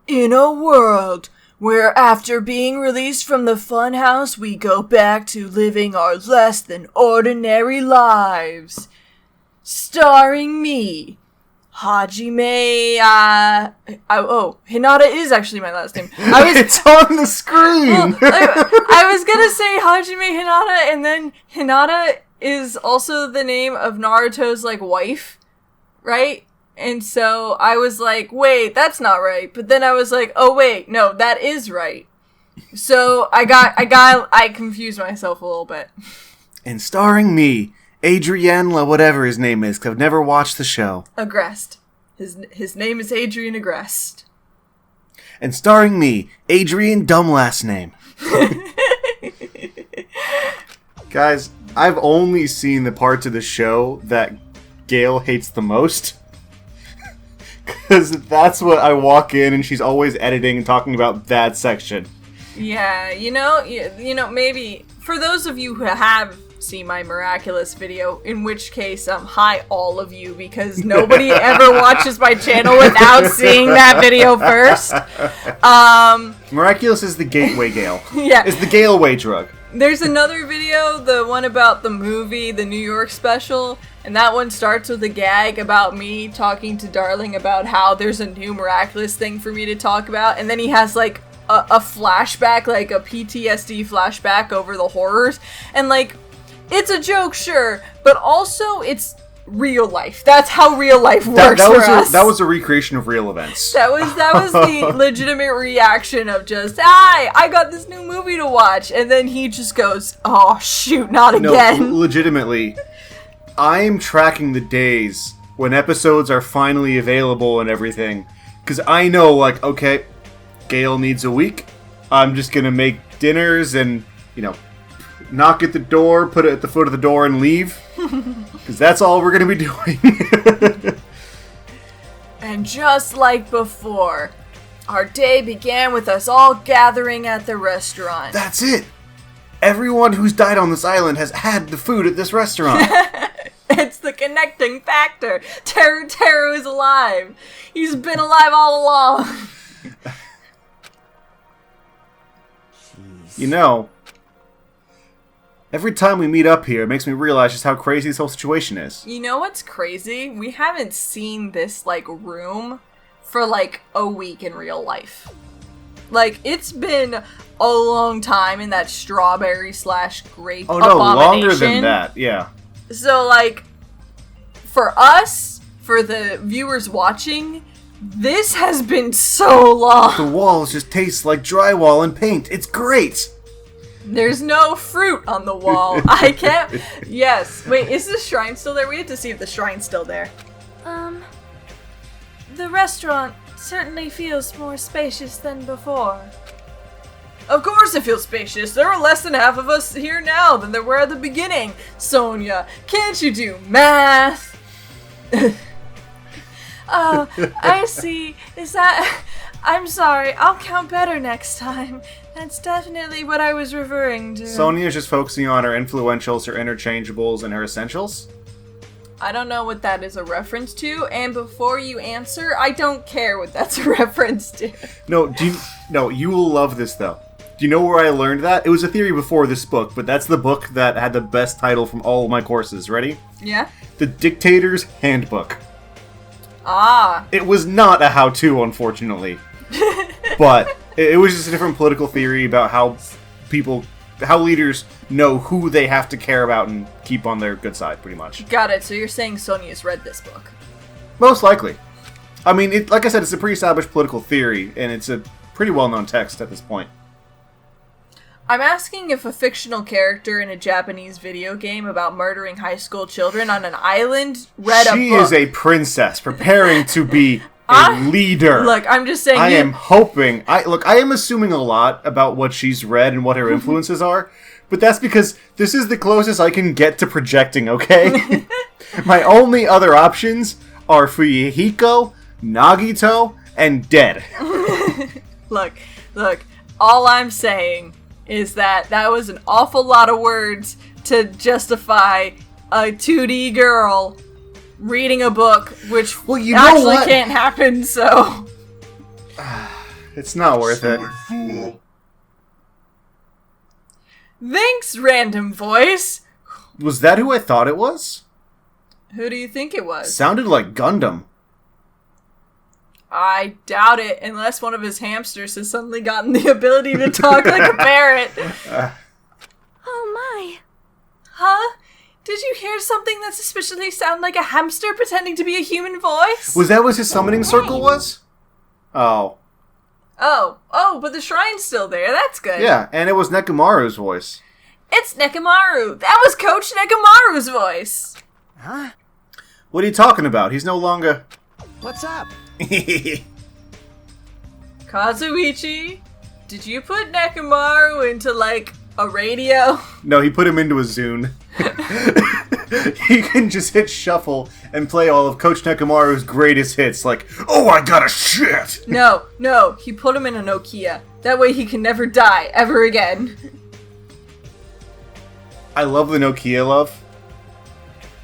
In a world where after being released from the funhouse, we go back to living our less than ordinary lives. Starring me, Hajime, Hinata is actually my last name. It's on the screen! I was gonna say Hajime Hinata, and then Hinata is also the name of Naruto's, wife, right? And so I was like, wait, that's not right. But then I was like, oh wait, no, that is right. So I confused myself a little bit. And starring me, Adrian, whatever his name is, because I've never watched the show. Agrest. His name is Adrian Agrest. And starring me, Adrian, dumb last name. Guys, I've only seen the parts of the show that Gale hates the most. Because that's what I walk in and she's always editing and talking about that section. Yeah, you know, maybe for those of you who have seen my Miraculous video, in which case, hi all of you, because nobody ever watches my channel without seeing that video first. Miraculous is the gateway Gale. Yeah. It's the Gale way drug. There's another video, the one about the movie, the New York special, and that one starts with a gag about me talking to Darling about how there's a new Miraculous thing for me to talk about, and then he has, a flashback, a PTSD flashback over the horrors, and, it's a joke, sure, but also it's real life. That's how real life works for us. That was a recreation of real events. That was the legitimate reaction of just, hi, I got this new movie to watch. And then he just goes, oh, shoot, not again. No, legitimately, I'm tracking the days when episodes are finally available and everything. Because I know, okay, Gale needs a week. I'm just going to make dinners and, knock at the door, put it at the foot of the door, and leave. Because that's all we're going to be doing. And just like before, our day began with us all gathering at the restaurant. That's it. Everyone who's died on this island has had the food at this restaurant. It's the connecting factor. Teru is alive. He's been alive all along. Every time we meet up here, it makes me realize just how crazy this whole situation is. You know what's crazy? We haven't seen this, room for, a week in real life. It's been a long time in that strawberry/grape abomination. Oh, no, longer than that, yeah. So, for us, for the viewers watching, this has been so long. The walls just taste like drywall and paint. It's great! There's no fruit on the wall. I can't... Yes. Wait, is the shrine still there? We have to see if the shrine's still there. The restaurant certainly feels more spacious than before. Of course it feels spacious. There are less than half of us here now than there were at the beginning. Sonia, can't you do math? Oh, I see. Is that... I'm sorry. I'll count better next time. That's definitely what I was referring to. Sonia's just focusing on her influentials, her interchangeables, and her essentials? I don't know what that is a reference to, and before you answer, I don't care what that's a reference to. No, you will love this, though. Do you know where I learned that? It was a theory before this book, but that's the book that had the best title from all of my courses. Ready? Yeah? The Dictator's Handbook. Ah. It was not a how-to, unfortunately. But it was just a different political theory about how leaders know who they have to care about and keep on their good side, pretty much. Got it. So you're saying Sonia's read this book? Most likely. I mean, like I said, it's a pre-established political theory, and it's a pretty well-known text at this point. I'm asking if a fictional character in a Japanese video game about murdering high school children on an island read a book. She is a princess preparing to be a leader. Look, I'm just saying... I am hoping... I am assuming a lot about what she's read and what her influences are, but that's because this is the closest I can get to projecting, okay? My only other options are Fuyuhiko, Nagito, and Dead. Look, all I'm saying is that was an awful lot of words to justify a 2D girl reading a book, which actually can't happen, so... It's not worth it. Fool. Thanks, random voice. Was that who I thought it was? Who do you think it was? Sounded like Gundam. I doubt it, unless one of his hamsters has suddenly gotten the ability to talk like a parrot. Oh my. Huh? Did you hear something that suspiciously sounded like a hamster pretending to be a human voice? Was that what his summoning circle was? Oh. Oh, but the shrine's still there. That's good. Yeah, and it was Nekomaru's voice. It's Nekomaru. That was Coach Nekomaru's voice. Huh? What are you talking about? He's no longer... What's up? Kazuichi, did you put Nekomaru into, like, a radio? No, he put him into a Zune. He can just hit shuffle and play all of Coach Nekomaru's greatest hits, like, oh, I got a shit! No, he put him in a Nokia. That way he can never die, ever again. I love the Nokia love,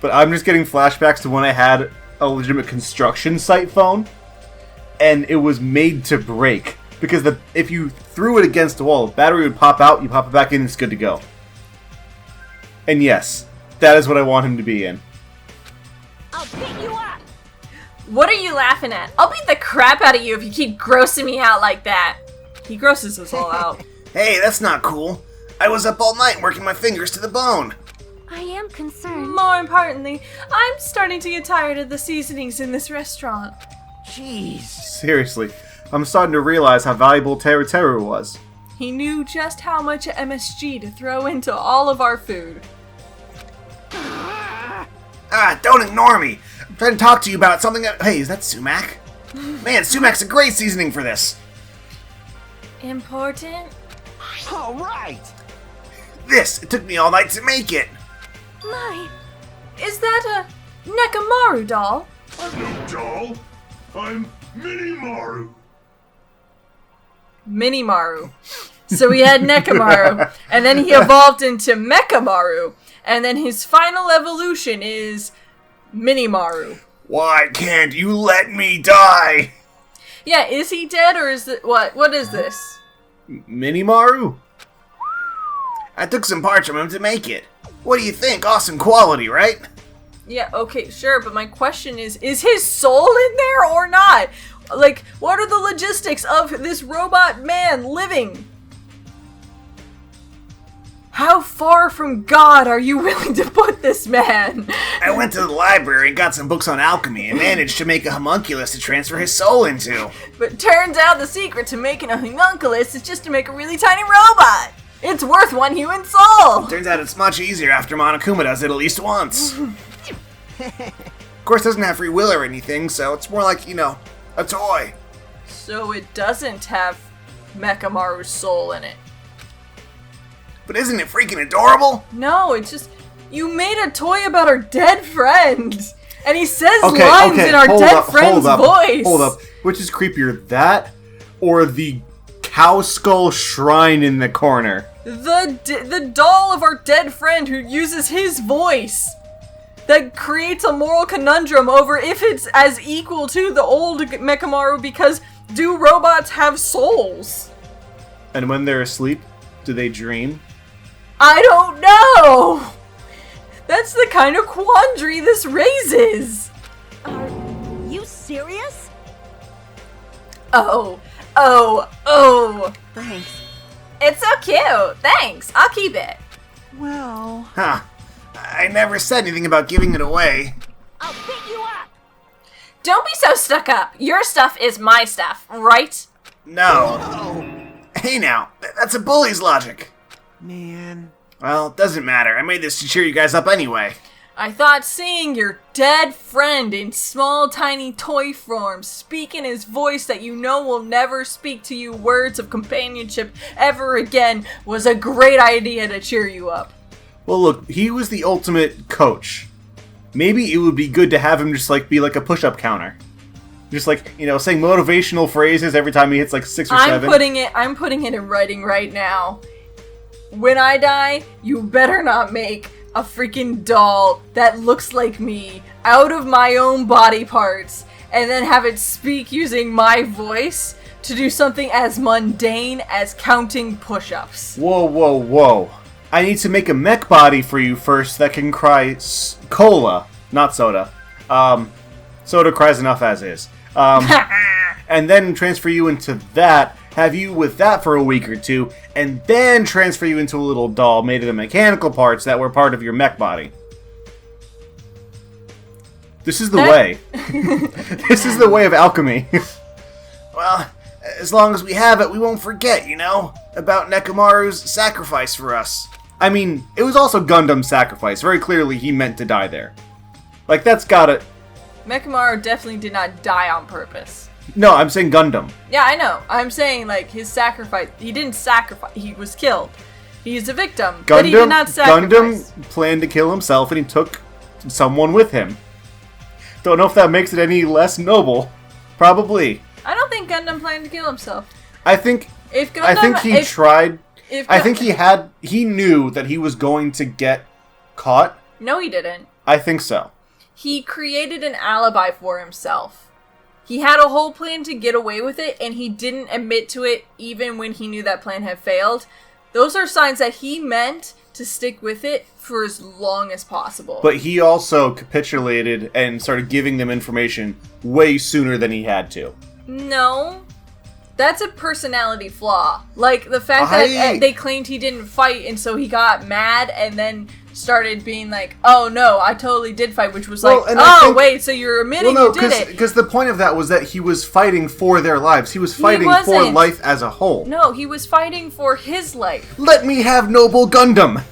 but I'm just getting flashbacks to when I had a legitimate construction site phone, and it was made to break. Because if you threw it against the wall, the battery would pop out, you pop it back in, it's good to go. And yes, that is what I want him to be in. I'll beat you up. What are you laughing at? I'll beat the crap out of you if you keep grossing me out like that. He grosses us all out. Hey, that's not cool. I was up all night working my fingers to the bone. I am concerned. More importantly, I'm starting to get tired of the seasonings in this restaurant. Jeez. Seriously, I'm starting to realize how valuable Teru Teru was. He knew just how much MSG to throw into all of our food. Don't ignore me. I'm trying to talk to you about something that... Hey, is that sumac? Man, sumac's a great seasoning for this. Important? All right. It took me all night to make it. My, is that a Nekomaru doll? I'm no doll. I'm Minimaru. Minimaru. So we had Nekomaru, and then he evolved into Mekamaru, and then his final evolution is Minimaru. Why can't you let me die? Yeah, is he dead or is it what? What is this? Minimaru? I took some parts from him to make it. What do you think? Awesome quality, right? Yeah, okay, sure, but my question is his soul in there or not? Like, what are the logistics of this robot man living? How far from God are you willing to put this man? I went to the library and got some books on alchemy and managed to make a homunculus to transfer his soul into. But turns out the secret to making a homunculus is just to make a really tiny robot. It's worth one human soul. Turns out it's much easier after Monokuma does it at least once. Of course, it doesn't have free will or anything, so it's more like, a toy. So it doesn't have Mekamaru's soul in it. But isn't it freaking adorable? No, it's just, you made a toy about our dead friend. And he says lines in our dead friend's voice. Hold up. Which is creepier, that or the cow skull shrine in the corner? The doll of our dead friend who uses his voice. That creates a moral conundrum over if it's as equal to the old Mekamaru, because do robots have souls? And when they're asleep, do they dream? I don't know! That's the kind of quandary this raises! Are you serious? Oh. Thanks. It's so cute. Thanks. I'll keep it. Well... Huh. I never said anything about giving it away. I'll beat you up. Don't be so stuck up. Your stuff is my stuff, right? No. Hey now, that's a bully's logic. Man... Well, it doesn't matter. I made this to cheer you guys up anyway. I thought seeing your dead friend in small, tiny toy form, speaking his voice that you know will never speak to you words of companionship ever again, was a great idea to cheer you up. Well, look, he was the ultimate coach. Maybe it would be good to have him just, be like a push-up counter. Just, saying motivational phrases every time he hits, 6 or 7. I'm putting it in writing right now. When I die, you better not make a freaking doll that looks like me out of my own body parts and then have it speak using my voice, to do something as mundane as counting push-ups. Whoa, whoa, whoa. I need to make a mech body for you first that can cry cola, not soda. Soda cries enough as is. And then transfer you into that, have you with that for a week or two, and then transfer you into a little doll made of the mechanical parts that were part of your mech body. This is the way. This is the way of alchemy. Well, as long as we have it, we won't forget, about Nekomaru's sacrifice for us. I mean, it was also Gundam's sacrifice. Very clearly, he meant to die there. Like, that's gotta... Mechamaru definitely did not die on purpose. No, I'm saying Gundam. Yeah, I know. I'm saying, like, his sacrifice... He didn't sacrifice. He was killed. He's a victim. But he did not sacrifice. Gundam planned to kill himself, and he took someone with him. Don't know if that makes it any less noble. Probably. I don't think Gundam planned to kill himself. I think he tried. I think he knew that he was going to get caught. No, he didn't. I think so. He created an alibi for himself. He had a whole plan to get away with it, and he didn't admit to it even when he knew that plan had failed. Those are signs that he meant to stick with it for as long as possible. But he also capitulated and started giving them information way sooner than he had to. No. That's a personality flaw. Like, the fact that they claimed he didn't fight, and so he got mad, and then started being like, oh no, I totally did fight, which was wait, so you're admitting you did it. Because the point of that was that he was fighting for their lives. He was fighting for life as a whole. No, he was fighting for his life. Let me have Noble Gundam!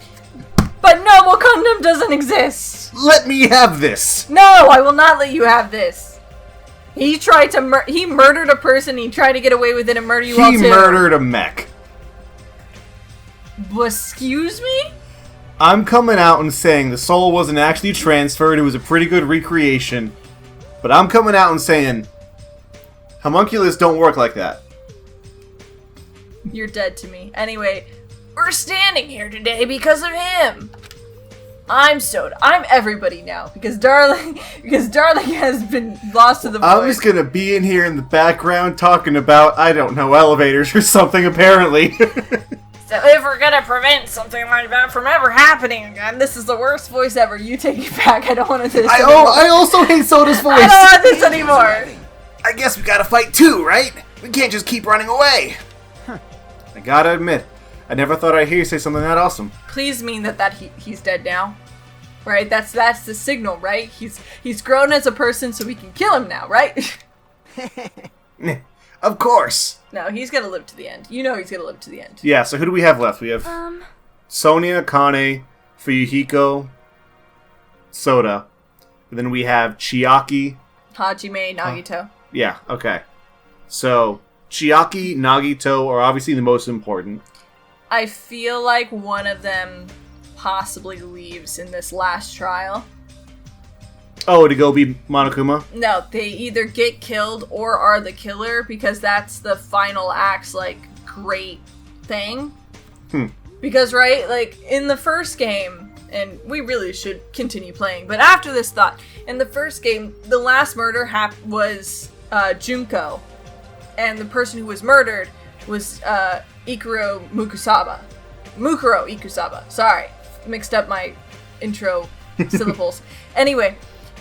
But Noble Gundam doesn't exist! Let me have this! No, I will not let you have this! He tried to he murdered a person, he tried to get away with it and murder you all too. He murdered a mech. Excuse me? I'm coming out and saying the soul wasn't actually transferred, it was a pretty good recreation. But I'm coming out and saying, homunculus don't work like that. You're dead to me. Anyway, we're standing here today because of him. I'm Soda. I'm everybody now because Darling has been lost to the void. I'm just gonna be in here in the background talking about, I don't know, elevators or something apparently. So if we're gonna prevent something like that from ever happening again, this is the worst voice ever. You take it back. I don't want this anymore. I also hate Soda's voice. I don't want this anymore. I guess we gotta fight too, right? We can't just keep running away. I gotta admit, I never thought I'd hear you say something that awesome. Please mean that he's dead now. Right? That's the signal, right? He's grown as a person so we can kill him now, right? Of course. No, he's gonna live to the end. You know he's gonna live to the end. Yeah, so who do we have left? We have Sonia, Kane, Fuyuhiko, Soda. And then we have Chiaki. Hajime, Nagito. Yeah, okay. So, Chiaki, Nagito are obviously the most important. I feel like one of them possibly leaves in this last trial. Oh, to go be Monokuma? No, they either get killed or are the killer because that's the final act's, like, great thing. Because, right, like, in the first game, and we really should continue playing, but after this thought, in the first game, the last murder was Junko, and the person who was murdered was Mukuro Ikusaba. Sorry, mixed up my intro syllables. Anyway,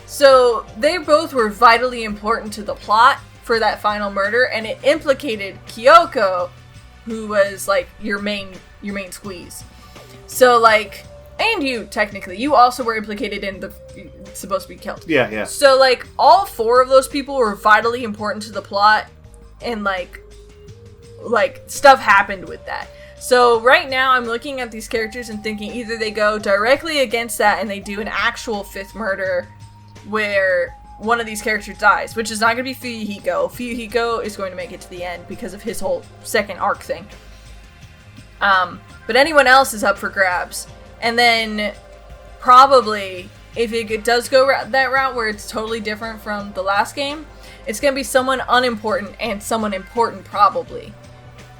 so they both were vitally important to the plot for that final murder, and it implicated Kyoko, who was like your main squeeze. So like, and you technically, you also were implicated in the supposed to be killed. Yeah. So like, all four of those people were vitally important to the plot, and like stuff happened with that. So right now I'm looking at these characters and thinking either they go directly against that and they do an actual fifth murder where one of these characters dies, which is not going to be Fuyuhiko. Fuyuhiko is going to make it to the end because of his whole second arc thing. But anyone else is up for grabs. And then probably, if it does go that route where it's totally different from the last game, it's going to be someone unimportant and someone important probably.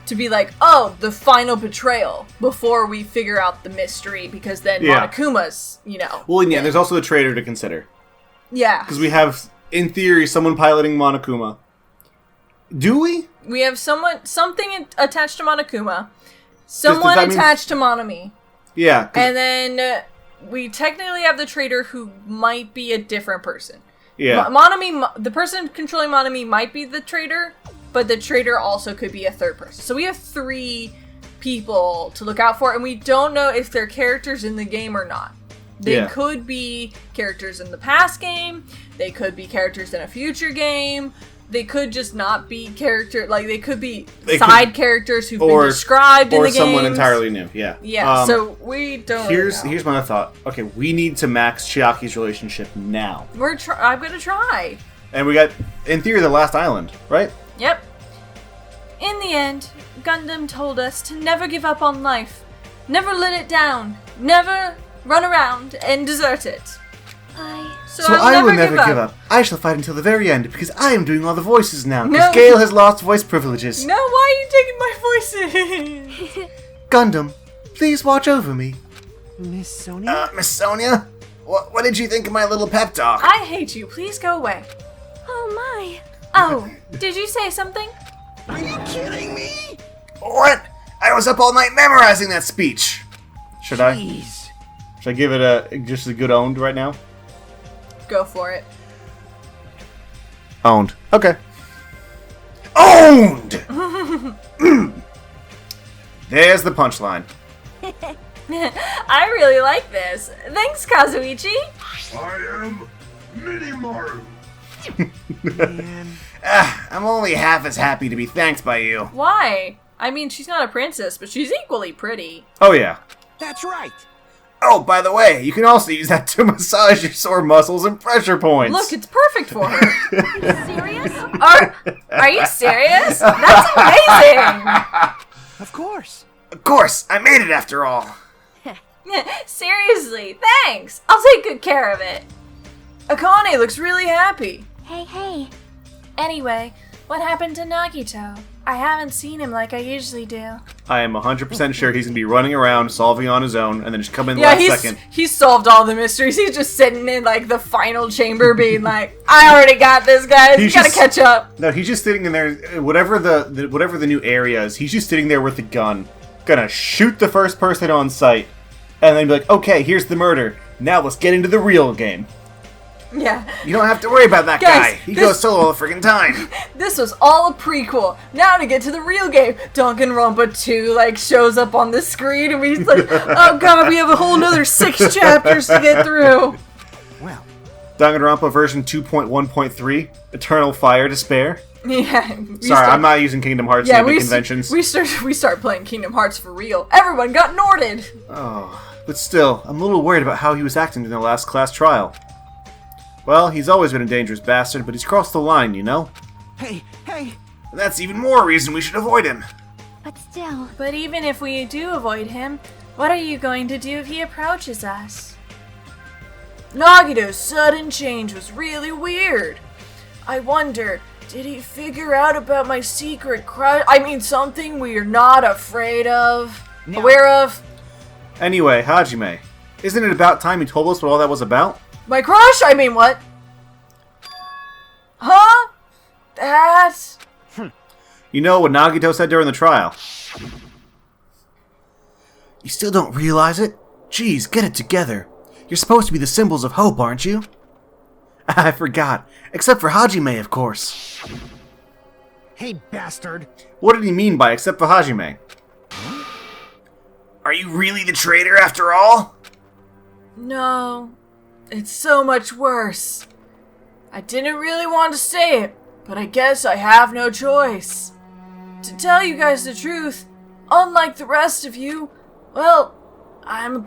To be like, oh, the final betrayal before we figure out the mystery, because then Monokuma's, Well, yeah, there's also the traitor to consider. Yeah. Because we have, in theory, someone piloting Monokuma. Do we? We have something attached to Monokuma, someone that mean- attached to Monami, Yeah. and then we technically have the traitor who might be a different person. Yeah. Monami, the person controlling Monami might be the traitor, but the traitor also could be a third person. So we have 3 people to look out for, and we don't know if they're characters in the game or not. They could be characters in the past game, they could be characters in a future game, they could just not be they could be characters who've been described in the game. Or someone entirely new, yeah. Yeah, so we don't Here's know. my thought. Okay, we need to max Chiaki's relationship now. I'm gonna try. And we got, in theory, the last island, right? Yep. In the end, Gundam told us to never give up on life, never let it down, never run around and desert it. So I will never give up. I shall fight until the very end because I am doing all the voices now. Because No. Gale has lost voice privileges. No, why are you taking my voices? Gundam, please watch over me. Miss Sonia? Miss Sonia? What did you think of my little pep talk? I hate you. Please go away. Oh my. Oh, did you say something? Are you kidding me? What? I was up all night memorizing that speech. Should I give it just a good owned right now? Go for it. Owned. Okay. Owned! There's the punchline. I really like this. Thanks, Kazuichi. I am Minimaru. Man. I'm only half as happy to be thanked by you. Why? I mean, she's not a princess, but she's equally pretty. Oh, yeah. That's right. Oh, by the way, you can also use that to massage your sore muscles and pressure points. Look, it's perfect for her. Serious? Are you serious? That's amazing. Of course. Of course, I made it after all. Seriously, thanks. I'll take good care of it. Akane looks really happy. Hey. Anyway, what happened to Nagito? I haven't seen him like I usually do. I am 100% sure he's going to be running around, solving on his own, and then just come in last second. He's solved all the mysteries. He's just sitting in, like, the final chamber being like, I already got this, guys. You gotta catch up. No, he's just sitting in there, whatever the new area is, he's just sitting there with a gun, gonna shoot the first person on sight, and then be like, okay, here's the murder. Now let's get into the real game. Yeah. You don't have to worry about that Guys, guy. He goes solo all the friggin' time. This was all a prequel. Now to get to the real game, Danganronpa 2 like shows up on the screen and we're like, oh god, we have a whole nother 6 chapters to get through. Well, Danganronpa version 2.1.3, Eternal Fire Despair. Yeah. Sorry, I'm not using Kingdom Hearts naming conventions. We start playing Kingdom Hearts for real. Everyone got Norded. Oh, but still, I'm a little worried about how he was acting in the last class trial. Well, he's always been a dangerous bastard, but he's crossed the line, you know? hey. That's even more reason we should avoid him. But still. But even if we do avoid him, what are you going to do if he approaches us? Nagito's sudden change was really weird. I wonder, did he figure out about my secret crush? I mean, something we're not afraid of? No. Aware of? Anyway, Hajime, isn't it about time you told us what all that was about? My crush? I mean, what? Huh? That's... You know what Nagito said during the trial. You still don't realize it? Jeez, get it together. You're supposed to be the symbols of hope, aren't you? I forgot. Except for Hajime, of course. Hey, bastard. What did he mean by except for Hajime? Are you really the traitor after all? No. It's so much worse. I didn't really want to say it, but I guess I have no choice. To tell you guys the truth, unlike the rest of you, well, I'm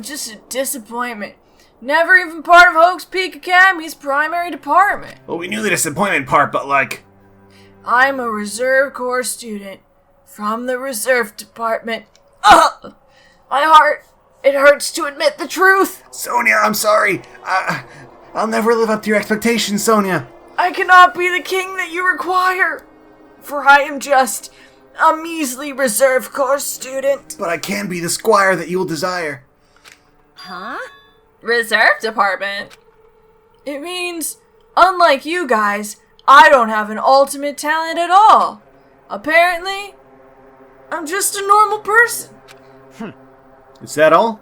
just a disappointment. Never even part of Hoax Peak Academy's primary department. Well, we knew the disappointment part, but like... I'm a Reserve Corps student from the Reserve Department. Ugh! My heart, it hurts to admit the truth. Sonia, I'm sorry. I'll never live up to your expectations, Sonia. I cannot be the king that you require, for I am just a measly Reserve Corps student. But I can be the squire that you will desire. Huh? Reserve Department? It means, unlike you guys, I don't have an ultimate talent at all. Apparently, I'm just a normal person. Is that all?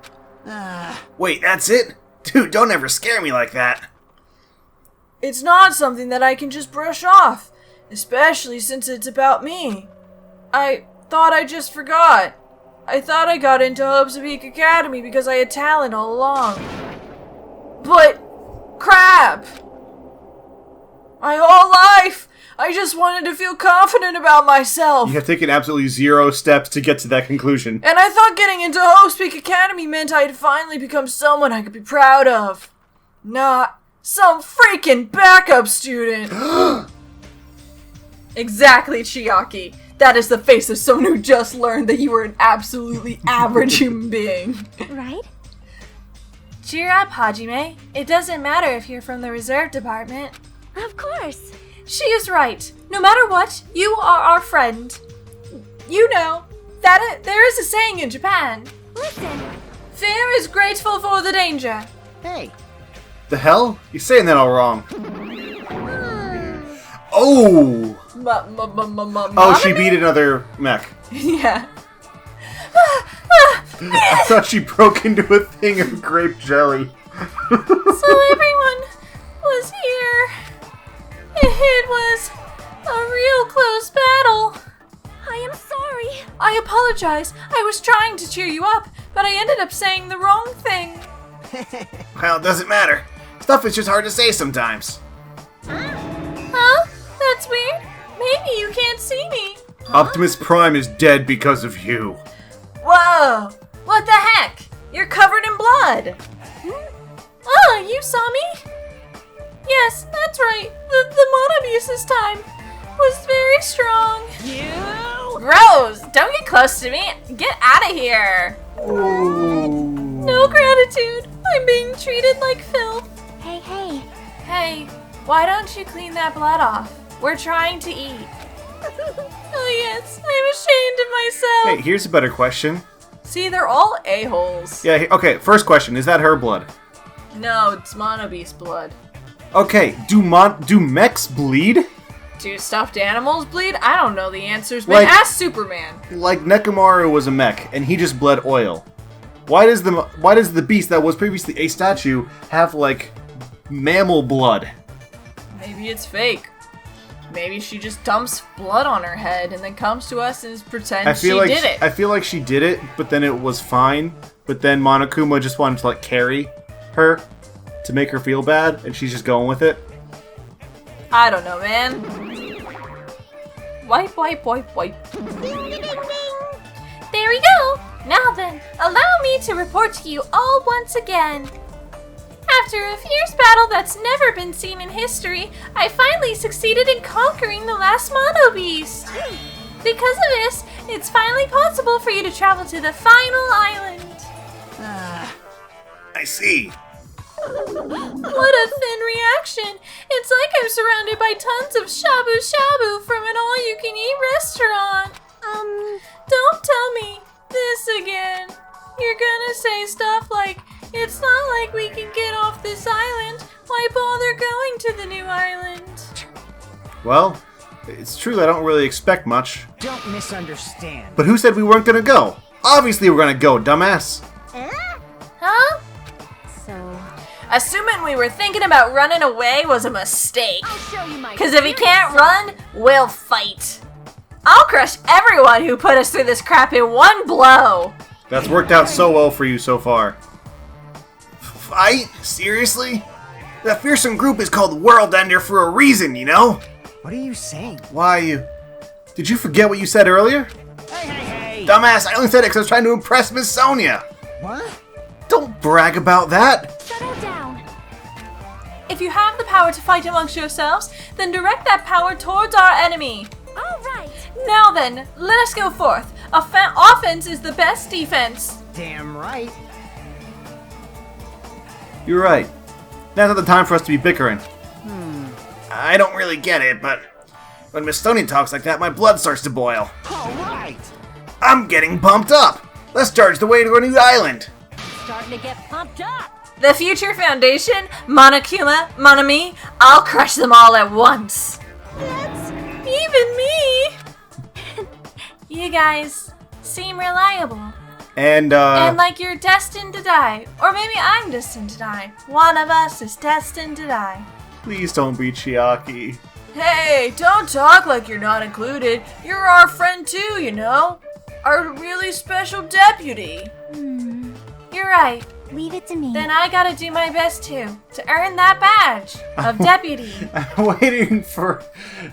Wait, that's it? Dude, don't ever scare me like that. It's not something that I can just brush off, especially since it's about me. I thought I just forgot. I thought I got into Hope's Peak Academy because I had talent all along. But, crap! My whole life, I just wanted to feel confident about myself. You have taken absolutely 0 steps to get to that conclusion. And I thought getting into Hope's Peak Academy meant I'd finally become someone I could be proud of. Not some freaking backup student. Exactly, Chiaki. That is the face of someone who just learned that you were an absolutely average human being. Right? Cheer up, Hajime. It doesn't matter if you're from the reserve department. Of course. She is right. No matter what, you are our friend. You know, that there is a saying in Japan. Listen. Fear is grateful for the danger. Hey, The hell? You're saying that all wrong. Hmm. Oh! Oh, she beat another mech. Yeah. I thought she broke into a thing of grape jelly. So everyone was here. It was a real close battle. I am sorry. I apologize. I was trying to cheer you up, but I ended up saying the wrong thing. Well, it doesn't matter. Stuff is just hard to say sometimes. Huh? That's weird. Maybe you can't see me. Optimus Prime is dead because of you. Whoa! What the heck? You're covered in blood. Oh, you saw me? Yes, that's right. The Monobius this time was very strong. You. Gross! Don't get close to me. Get out of here. No gratitude. I'm being treated like filth. Hey, hey. Hey, why don't you clean that blood off? We're trying to eat. Oh yes, I'm ashamed of myself. Hey, here's a better question. See, they're all a-holes. Yeah, okay, first question. Is that her blood? No, it's Monobeast blood. Okay, do mechs bleed? Do stuffed animals bleed? I don't know the answers, man. Like- Ask Superman. Like Nekomaru was a mech, and he just bled oil. Why does the beast that was previously a statue have, like, mammal blood? Maybe it's fake. Maybe she just dumps blood on her head and then comes to us and pretends she did it. I feel like she did it, but then it was fine. But then Monokuma just wanted to, like, carry her to make her feel bad, and she's just going with it. I don't know, man. Wipe, wipe, wipe, wipe. Ding, ding, ding, ding. There we go! Now then, allow me to report to you all once again. After a fierce battle that's never been seen in history, I finally succeeded in conquering the last Mono Beast. Because of this, it's finally possible for you to travel to the final island. I see. What a thin reaction! It's like I'm surrounded by tons of shabu shabu from an all-you-can-eat restaurant. Don't tell me this again. You're gonna say stuff like, it's not like we can get off this island. Why bother going to the new island? Well, it's true I don't really expect much. don't misunderstand. But who said we weren't gonna go? Obviously we're gonna go, dumbass. Huh? So, Assuming we were thinking about running away was a mistake. I'll show you my. Because if he can't run, we'll fight. I'll crush everyone who put us through this crap in one blow. That's worked out so well for you so far. Fight? Seriously? That fearsome group is called World Ender for a reason, you know? What are you saying? Why you... Did you forget what you said earlier? Hey, hey, hey! Dumbass, I only said it because I was trying to impress Miss Sonia. What? Don't brag about that. Settle down. If you have the power to fight amongst yourselves, then direct that power towards our enemy. All right. Now then, let us go forth. Offense is the best defense. Damn right. You're right. Now's not the time for us to be bickering. I don't really get it, but when Miss Sonia talks like that, my blood starts to boil. All right. I'm getting pumped up. Let's charge the way to a new island. Starting to get pumped up. The Future Foundation, Monokuma, Monami, I'll crush them all at once. even me! You guys seem reliable. And like you're destined to die. Or maybe I'm destined to die. One of us is destined to die. please don't be Chiaki. Hey, don't talk like you're not included. You're our friend too, you know? Our really special deputy. You're right. Leave it to me. Then I gotta do my best too, to earn that badge of deputy. I'm waiting for...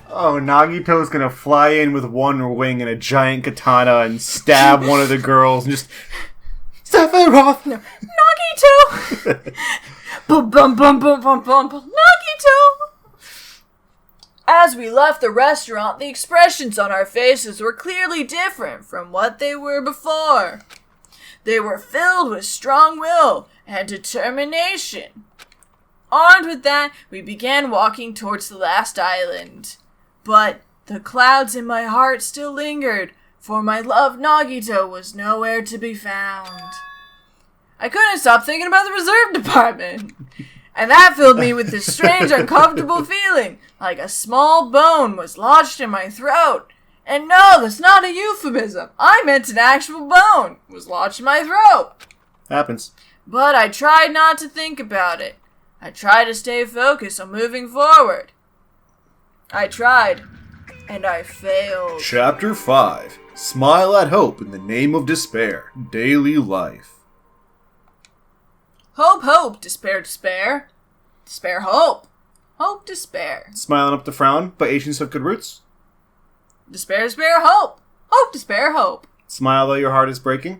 Oh, Nagito's gonna fly in with one wing and a giant katana and stab one of the girls and just... Sephiroth! No. Nagito! Bum bum bum bum bum bum bum. Nagito! As we left the restaurant, the expressions on our faces were clearly different from what they were before. They were filled with strong will and determination. Armed with that, we began walking towards the last island. But the clouds in my heart still lingered, for my love Nagito was nowhere to be found. I couldn't stop thinking about the reserve department. And that filled me with this strange, uncomfortable feeling, like a small bone was lodged in my throat. And no, that's not a euphemism. I meant an actual bone was lodged in my throat. Happens. But I tried not to think about it. I tried to stay focused on moving forward. I tried, and I failed. Chapter 5. Smile at Hope in the Name of Despair. Daily Life. Hope, hope, despair, despair. Despair, hope. Hope, despair. Smiling up the frown, but Asians have good roots. Despair, despair, hope. Hope, despair, hope. Smile though your heart is breaking.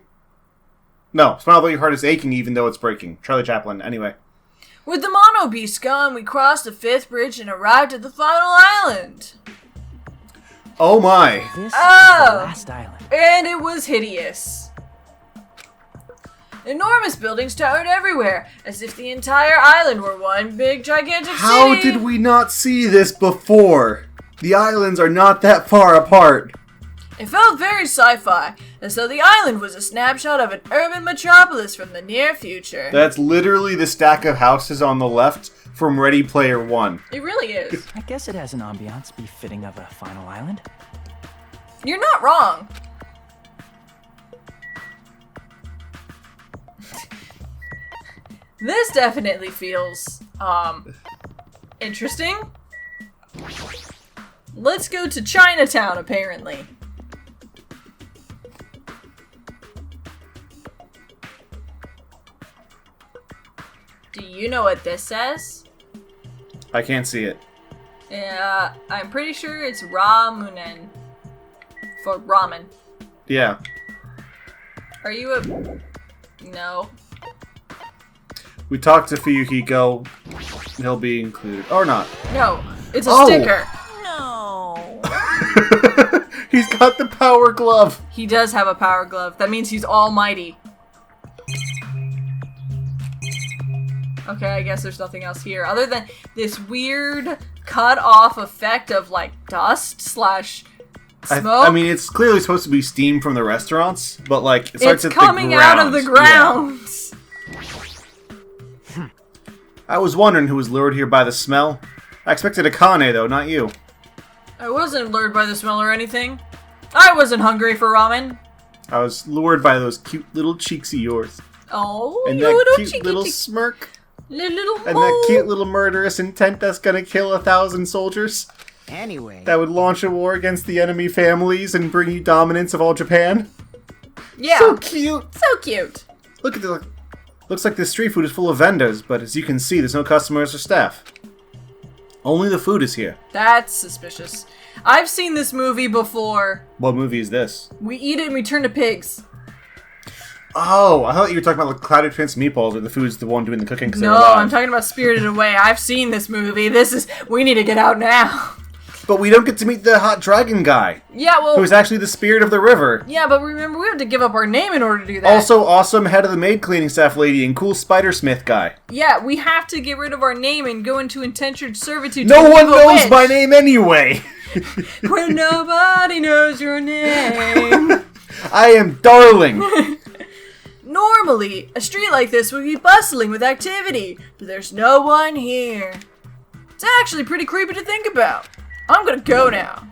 No, smile though your heart is aching even though it's breaking. Charlie Chaplin, anyway. With the Mono Beast gone, we crossed the 5th bridge and arrived at the final island. Oh my. This Oh. is the last island. And it was hideous. Enormous buildings towered everywhere, as if the entire island were one big gigantic city. How did we not see this before? The islands are not that far apart. It felt very sci-fi, as though the island was a snapshot of an urban metropolis from the near future. That's literally the stack of houses on the left from Ready Player One. It really is. I guess it has an ambiance befitting of a final island. You're not wrong. This definitely feels, interesting. Let's go to Chinatown, apparently. Do you know what this says? I can't see it. Yeah, I'm pretty sure it's Ramunen. For ramen. Yeah. Are you a... No. We talked to Fuyuhiko. He'll be included. Or not. No, it's a Oh. sticker. No. He's got the power glove. He does have a power glove. That means he's almighty. Okay, I guess there's nothing else here. Other than this weird cut-off effect of, like, dust slash smoke. I mean, it's clearly supposed to be steam from the restaurants, but, like, it starts it's at the coming out of the ground. ground. I was wondering who was lured here by the smell. I expected Akane, though, not you. I wasn't lured by the smell or anything. I wasn't hungry for ramen. I was lured by those cute little cheeks of yours. Oh, And you that little cute cheeky little cheek. smirk. Little And that cute little murderous intent that's gonna kill 1,000 soldiers. Anyway, That would launch a war against the enemy families and bring you dominance of all Japan. Yeah, So cute. so cute. Look at the... Looks like this street food is full of vendors, but as you can see, there's no customers or staff. Only the food is here. That's suspicious. I've seen this movie before. What movie is this? We eat it and we turn to pigs. Oh, I thought you were talking about the Clouded Prince meatballs, where the food's the one doing the cooking. 'Cause they're No, alive. I'm talking about Spirited Away. I've seen this movie. We need to get out now. But we don't get to meet the hot dragon guy, Yeah, well, who's actually the spirit of the river. yeah, but remember, we have to give up our name in order to do that. Also, awesome head of the maid cleaning staff lady and cool Spider-Smith guy. Yeah, we have to get rid of our name and go into indentured servitude. No to one evil knows witch. my name anyway. When nobody knows your name. I am Darling. Normally, a street like this would be bustling with activity, but there's no one here. It's actually pretty creepy to think about. I'm gonna go now.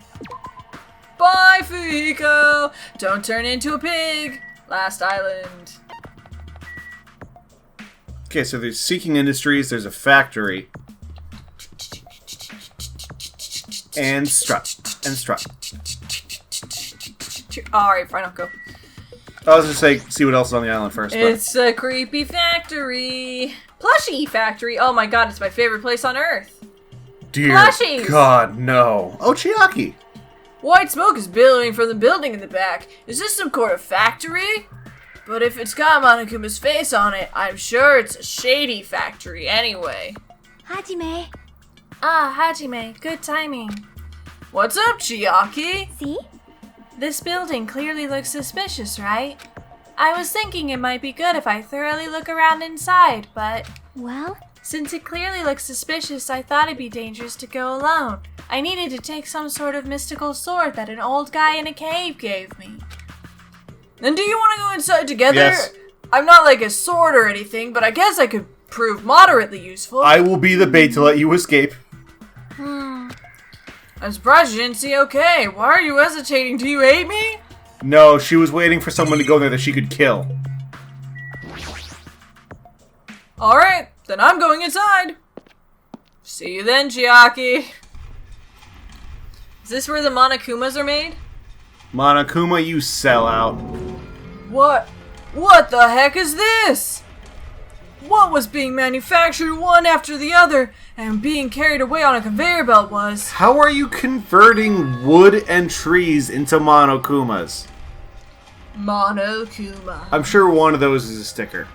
Bye, Fuyiko! Don't turn into a pig! Last island. Okay, so there's Seeking Industries, there's a factory. And strut. And strut. Alright, fine, I'll go. I was gonna say, see what else is on the island first. But It's a creepy factory. Plushie factory. Oh my god, it's my favorite place on Earth. dear plushies! God, no. Oh, Chiaki! White smoke is billowing from the building in the back. Is this some kind of factory? But if it's got Monokuma's face on it, I'm sure it's a shady factory anyway. Hajime. Ah, Hajime, good timing. What's up, Chiaki? See? This building clearly looks suspicious, right? I was thinking it might be good if I thoroughly look around inside, but Well, since it clearly looks suspicious, I thought it'd be dangerous to go alone. I needed to take some sort of mystical sword that an old guy in a cave gave me. And do you want to go inside together? Yes. I'm not like a sword or anything, but I guess I could prove moderately useful. I will be the bait to let you escape. I'm surprised you didn't see okay. Why are you hesitating? Do you hate me? No, she was waiting for someone to go there that she could kill. Alright, then I'm going inside. See you then, Chiaki. Is this where the Monokumas are made? Monokuma, you sellout. What? What the heck is this? What was being manufactured one after the other and being carried away on a conveyor belt was? How are you converting wood and trees into Monokumas? Monokuma. I'm sure one of those is a sticker.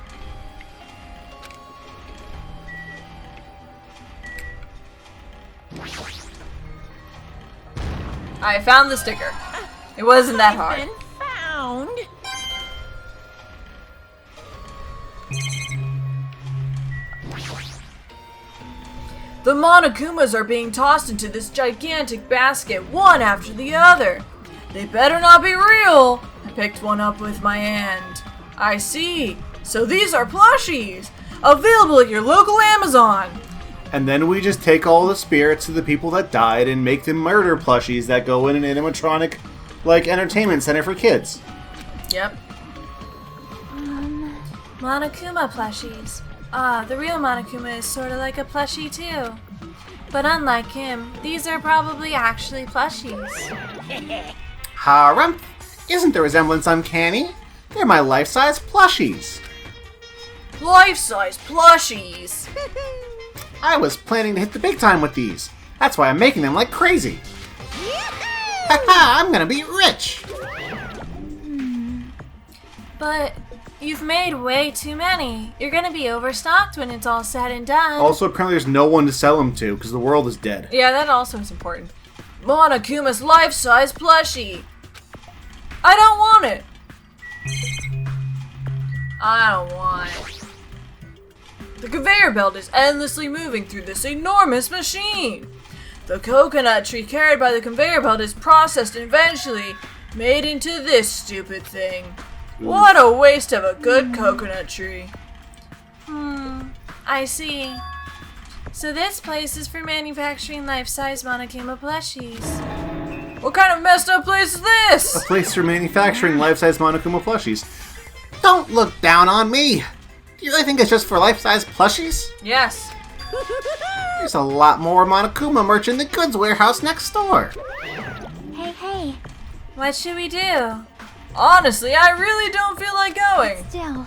I found the sticker. It wasn't that hard. been found. The Monokumas are being tossed into this gigantic basket, one after the other. They better not be real. I picked one up with my hand. I see. So these are plushies, available at your local Amazon. And then we just take all the spirits of the people that died and make them murder plushies that go in an animatronic, like, entertainment center for kids. Yep. Monokuma plushies. Ah, the real Monokuma is sort of like a plushie too. But unlike him, these are probably actually plushies. Harumph! Isn't the resemblance uncanny? They're my life-size plushies. Life-size plushies. I was planning to hit the big time with these. That's why I'm making them like crazy. Haha, I'm gonna be rich! But you've made way too many. You're gonna be overstocked when it's all said and done. Also, apparently there's no one to sell them to, because the world is dead. Yeah, that also is important. Monokuma's life-size plushie. I don't want it. I don't want it. The conveyor belt is endlessly moving through this enormous machine. The coconut tree carried by the conveyor belt is processed and eventually made into this stupid thing. What a waste of a good coconut tree. I see. So this place is for manufacturing life-size Monokuma plushies. What kind of messed up place is A this? place for manufacturing life-size Monokuma plushies. Don't look down on me! Do you really think it's just for life-size plushies? Yes. There's a lot more Monokuma merch in the goods warehouse next door. Hey, What should we do? Honestly, I really don't feel like going. still.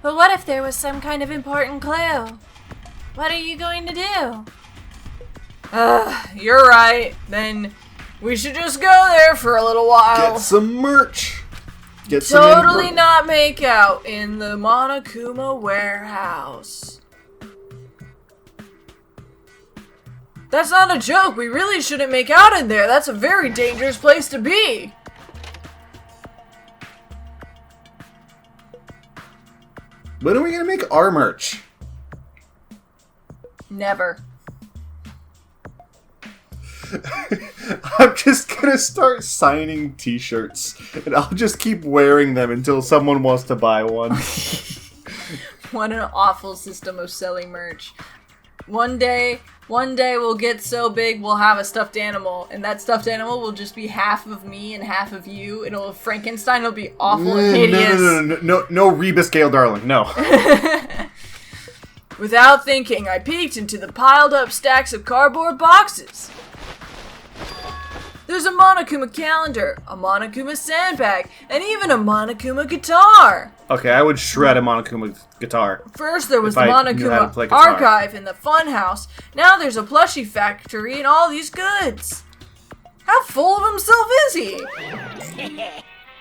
But what if there was some kind of important clue? What are you going to do? You're right. Then we should just go there for a little while. Get some merch. Get some Totally not make out in the Monokuma warehouse. That's not a joke. We really shouldn't make out in there. That's a very dangerous place to be. When are we gonna make our merch? Never. I'm just gonna start signing t-shirts, and I'll just keep wearing them until someone wants to buy one. What an awful system of selling merch. One day we'll get so big we'll have a stuffed animal, and that stuffed animal will just be half of me and half of you. It'll Frankenstein will be awful and hideous. No, Rebus Gale, darling, no. Without thinking, I peeked into the piled up stacks of cardboard boxes. There's a Monokuma calendar, a Monokuma sandbag, and even a Monokuma guitar. Okay, I would shred a Monokuma guitar. First there was If the I knew how to Monokuma play guitar. archive in the funhouse. Now there's a plushie factory and all these goods. How full of himself is he?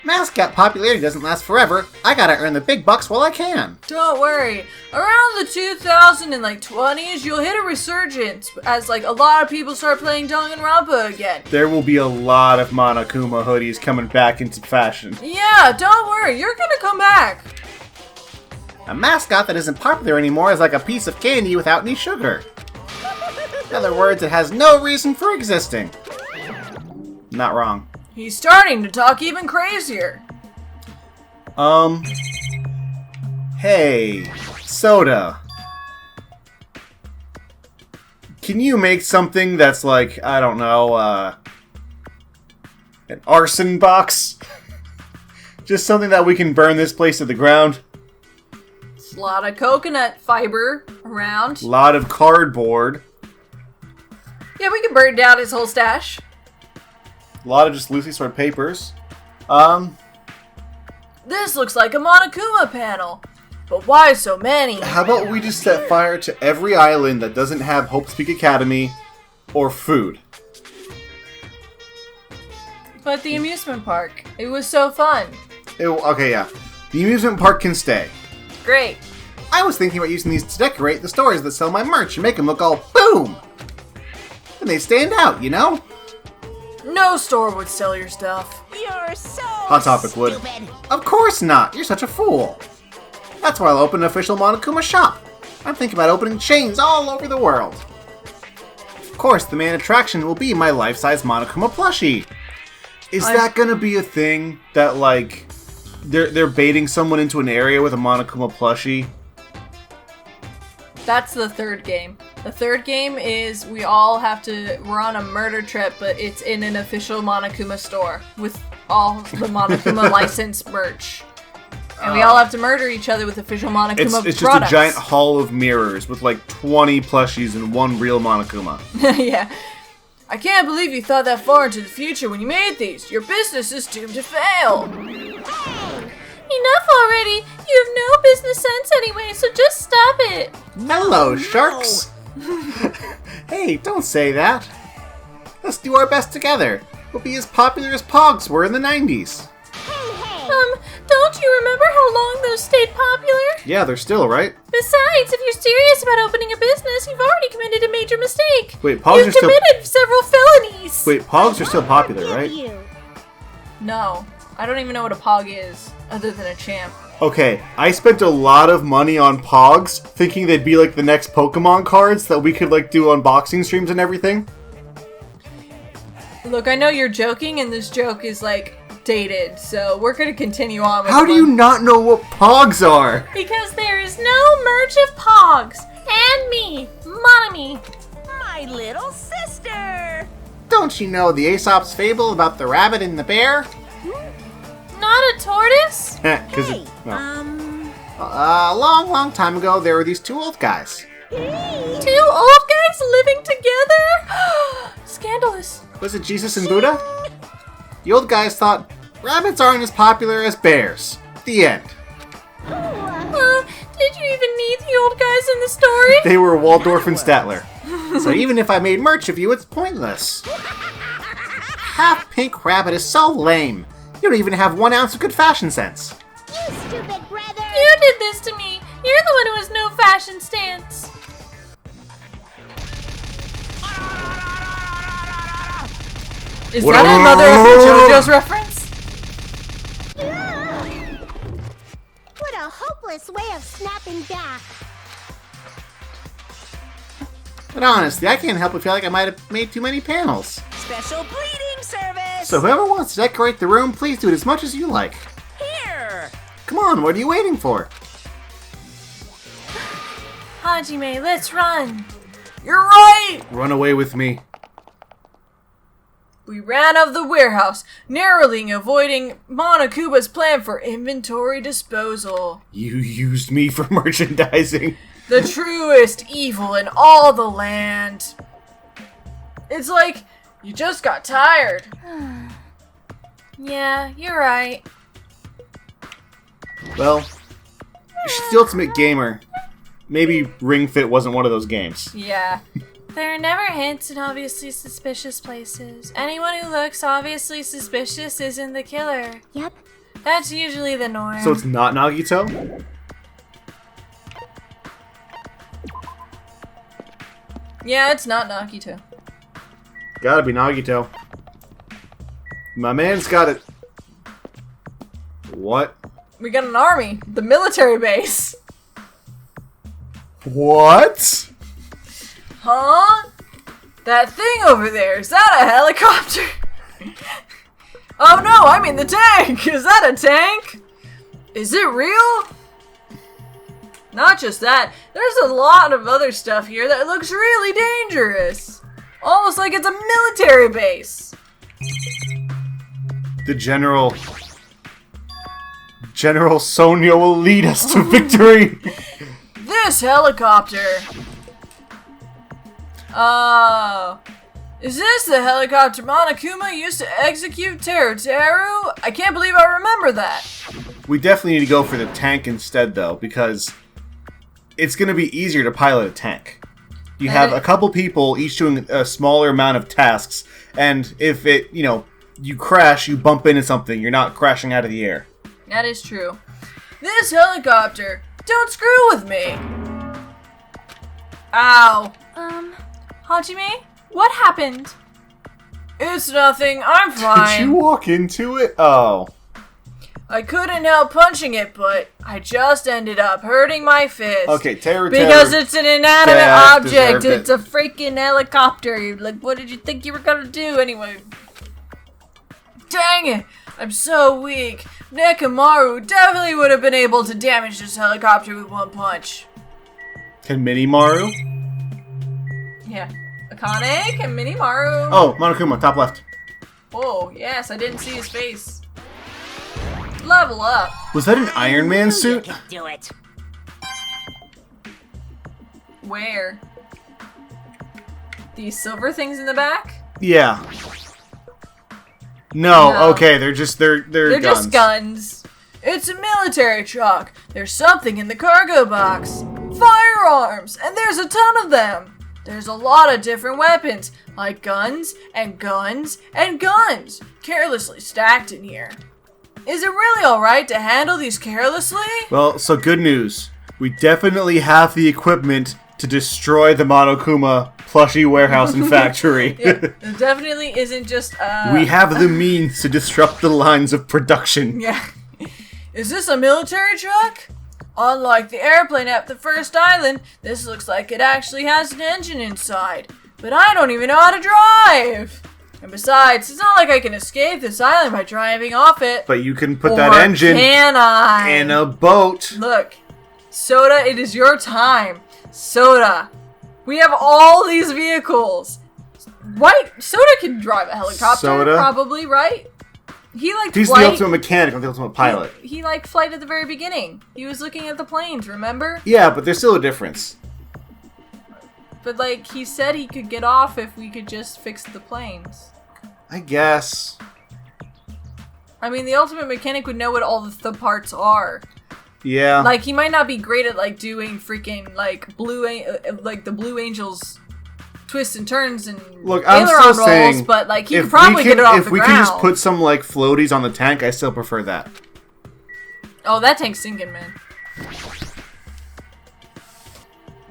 Mascot popularity doesn't last forever. I gotta earn the big bucks while I can. Don't worry. Around the 2020s, you'll hit a resurgence as a lot of people start playing Danganronpa again. There will be a lot of Monokuma hoodies coming back into fashion. Yeah, don't worry. You're gonna come back. A mascot that isn't popular anymore is like a piece of candy without any sugar. In other words, it has no reason for existing. Not wrong. He's starting to talk even crazier. Hey, Soda. Can you make something that's I don't know, an arson box? Just something that we can burn this place to the ground? There's a lot of coconut fiber around. A lot of cardboard. Yeah, we can burn down his whole stash. A lot of just loosely sorted papers. This looks like a Monokuma panel. But why so many? How about we just set fire to every island that doesn't have Hope Speak Academy or food? But the amusement park. It was so fun. Okay, yeah. The amusement park can stay. Great. I was thinking about using these to decorate the stores that sell my merch and make them look all boom. And they stand out, you know? No store would sell your stuff. You're so Hot Topic would. stupid. Of course not. You're such a fool. That's why I'll open an official Monokuma shop. I'm thinking about opening chains all over the world. Of course, the main attraction will be my life-size Monokuma plushie. Is that gonna be a thing that they're baiting someone into an area with a Monokuma plushie? That's the third game. The third game is we're on a murder trip, but it's in an official Monokuma store with all the Monokuma licensed merch. And we all have to murder each other with official Monokuma It's products. just a giant hall of mirrors with 20 plushies and one real Monokuma. Yeah. I can't believe you thought that far into the future when you made these. Your business is doomed to fail. Enough already! You have no business sense anyway, so just stop it! Hello, sharks. Hey, don't say that. Let's do our best together. We'll be as popular as Pogs were in the 90s. Don't you remember how long those stayed popular? Yeah, they're still, right? Besides, if you're serious about opening a business, you've already committed a major mistake. Wait, Pogs You've are still... committed several felonies. Wait, Pogs are still popular, right? No. I don't even know what a pog is, other than a champ. Okay, I spent a lot of money on Pogs, thinking they'd be the next Pokemon cards that we could do unboxing streams and everything. Look, I know you're joking, and this joke is dated, so we're gonna continue on with How do you not know what Pogs are? Because there is no merch of Pogs. And me, Monami. My little sister. Don't you know the Aesop's fable about the rabbit and the bear? Not a tortoise? Because Hey, A long time ago, there were these two old guys. 2 old guys living together? Scandalous. Was it Jesus and Buddha? The old guys thought rabbits aren't as popular as bears. The end. Did you even need the old guys in the story? they were Waldorf and Statler. So even if I made merch of you, it's pointless. Half Pink Rabbit is so lame. You don't even have 1 ounce of good fashion sense. You stupid brother. You did this to me. You're the one who has no fashion stance. Is that another JoJo's reference? What a hopeless way of snapping back. But honestly, I can't help but feel like I might have made too many panels. Special bleeding service. So whoever wants to decorate the room, please do it as much as you like. Here. Come on, what are you waiting for? Hajime, let's run. You're right! Run away with me. We ran out of the warehouse, narrowly avoiding Monokuma's plan for inventory disposal. You used me for merchandising. The truest evil in all the land. It's like you just got tired. Yeah, you're right. Well, she's the ultimate gamer. Maybe Ring Fit wasn't one of those games. Yeah. There are never hints in obviously suspicious places. Anyone who looks obviously suspicious isn't the killer. Yep. That's usually the norm. So it's not Nagito? Yeah, it's not Nagito. Gotta be Nagito. My man's got it. What? We got an army. The military base. What? Huh? That thing over there, is that a helicopter? Oh no, I mean the tank! Is that a tank? Is it real? Not just that, there's a lot of other stuff here that looks really dangerous. Almost like it's a military base. The General Sonia will lead us to victory. This helicopter. Is this the helicopter Monokuma used to execute Teru? I can't believe I remember that. We definitely need to go for the tank instead, though, because it's going to be easier to pilot a tank. You have a couple people, each doing a smaller amount of tasks, and if it, you crash, you bump into something, you're not crashing out of the air. That is true. This helicopter, don't screw with me. Ow. Hajime? What happened? It's nothing, I'm Did fine. you walk into it? Oh. I couldn't help punching it, but I just ended up hurting my fist. Okay, Teru. Because it's an inanimate That object. deserved it. It's a freaking helicopter. Like, what did you think you were gonna do anyway? Dang it! I'm so weak. Nekomaru definitely would have been able to damage this helicopter with one punch. Can Minimaru? Yeah. Akane and Minimaru. Oh, Monokuma, top left. Oh, yes, I didn't see his face. Level up. Was that an Iron Man suit? Do it. Where? These silver things in the back? Yeah. No, No. okay, they're guns. They're just guns. It's a military truck. There's something in the cargo box. Firearms! And there's a ton of them. There's a lot of different weapons, like guns and guns and guns, carelessly stacked in here. Is it really alright to handle these carelessly? Well, so good news. We definitely have the equipment to destroy the Monokuma plushie warehouse and factory. Yeah, it definitely isn't just, We have the means to disrupt the lines of production. Yeah. Is this a military truck? Unlike the airplane at the first island, this looks like it actually has an engine inside. But I don't even know how to drive! And besides, it's not like I can escape this island by driving off it. But you can put Or that engine can I? in a boat. Look, Soda, it is your time. Soda, we have all these vehicles. Right? Soda can drive a helicopter, Soda? probably, right? He liked He's flight. the ultimate mechanic, not the ultimate pilot. He liked flight at the very beginning. He was looking at the planes, remember? Yeah, but there's still a difference. But like, he said he could get off if we could just fix the planes. I guess. I mean, the ultimate mechanic would know what all the parts are. Yeah. Like, he might not be great at like doing freaking like the Blue Angels twists and turns and Look, I'm aileron still rolls, saying, but like he if could probably get it off if the we ground. can just put some like floaties on the tank, I still prefer that. Oh, that tank's sinking, man.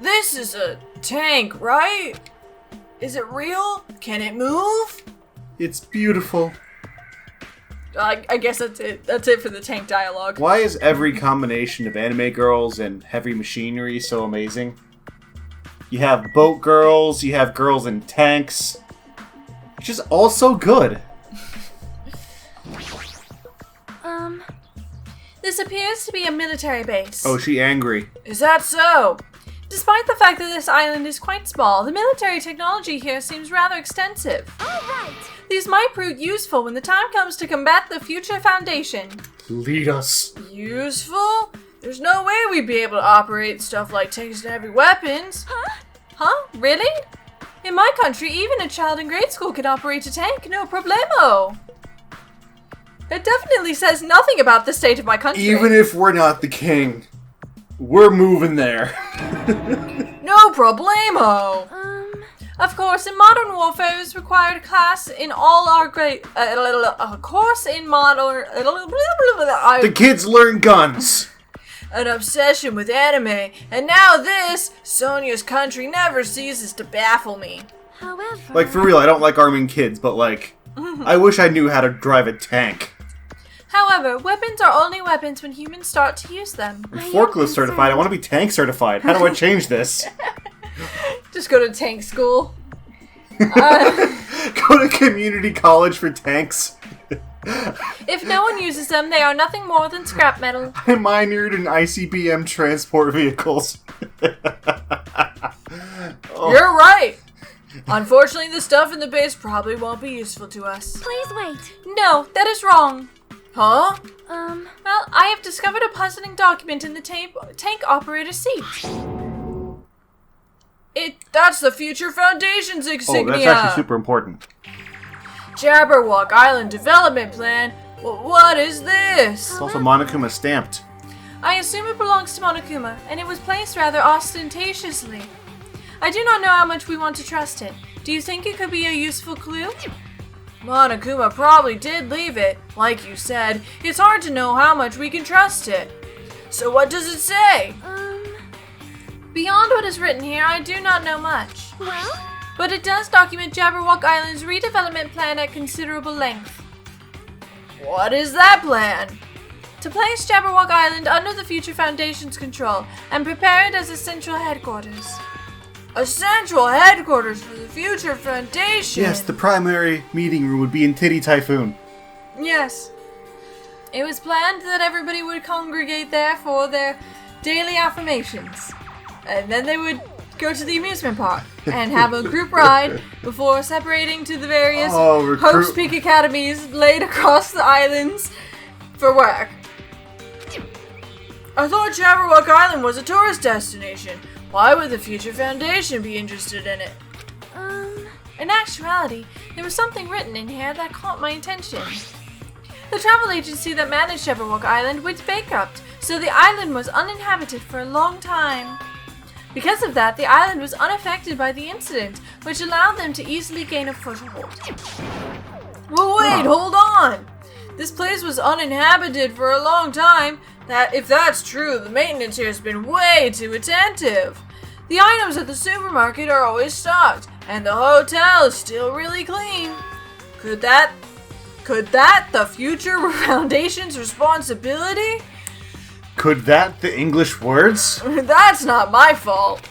This is a tank, right? Is it real? Can it move? It's beautiful. I guess that's it. That's it for the tank dialogue. Why is every combination of anime girls and heavy machinery so amazing? You have boat girls, you have girls in tanks. It's just all so good. This appears to be a military base. Oh, she angry. Is that so? Despite the fact that this island is quite small, the military technology here seems rather extensive. All right. These might prove useful when the time comes to combat the future Foundation. Lead us. Useful? There's no way we'd be able to operate stuff like tanks and heavy weapons. Huh? Really? In my country, even a child in grade school can operate a tank, no problemo. It definitely says nothing about the state of my country. Even if we're not the king, we're moving there. No problemo. Of course, in modern warfare, it is required a class in all our grade. A course in modern. The kids learn guns. An obsession with anime, and now this. Sonia's country never ceases to baffle me. However, Like, for real, I don't like arming kids, but, like, I wish I knew how to drive a tank. However, weapons are only weapons when humans start to use them. I'm forklift certified. I want to be tank certified. How do I change this? Just go to tank school. Go to community college for tanks. If no one uses them, they are nothing more than scrap metal. I minored in ICBM transport vehicles. You're right. Unfortunately, the stuff in the base probably won't be useful to us. please wait. No, that is wrong. Huh? Well, I have discovered a puzzling document in the tank operator seat. That's the Future Foundation's insignia. Oh, that's actually super important. Jabberwock Island Development Plan? What is this? It's also Monokuma stamped. I assume it belongs to Monokuma, and it was placed rather ostentatiously. I do not know how much we want to trust it. Do you think it could be a useful clue? Monokuma probably did leave it. Like you said, it's hard to know how much we can trust it. So what does it say? Beyond what is written here, I do not know much. well, But it does document Jabberwock Island's redevelopment plan at considerable length. What is that plan? To place Jabberwock Island under the Future Foundation's control and prepare it as a central headquarters. A central headquarters for the Future Foundation? Yes, the primary meeting room would be in Titty Typhoon. Yes. It was planned that everybody would congregate there for their daily affirmations. And then they would go to the amusement park and have a group ride before separating to the various Hope's Peak academies laid across the islands for work. I thought Jabberwock Island was a tourist destination. Why would the Future Foundation be interested in it? In actuality, there was something written in here that caught my attention. The travel agency that managed Jabberwock Island went bankrupt, so the island was uninhabited for a long time. Because of that, the island was unaffected by the incident, which allowed them to easily gain a foothold. Well, wait, hold on! This place was uninhabited for a long time. If that's true, the maintenance here has been way too attentive. The items at the supermarket are always stocked, and the hotel is still really clean. Could that the Future Foundation's responsibility? Could that the English words? That's not my fault.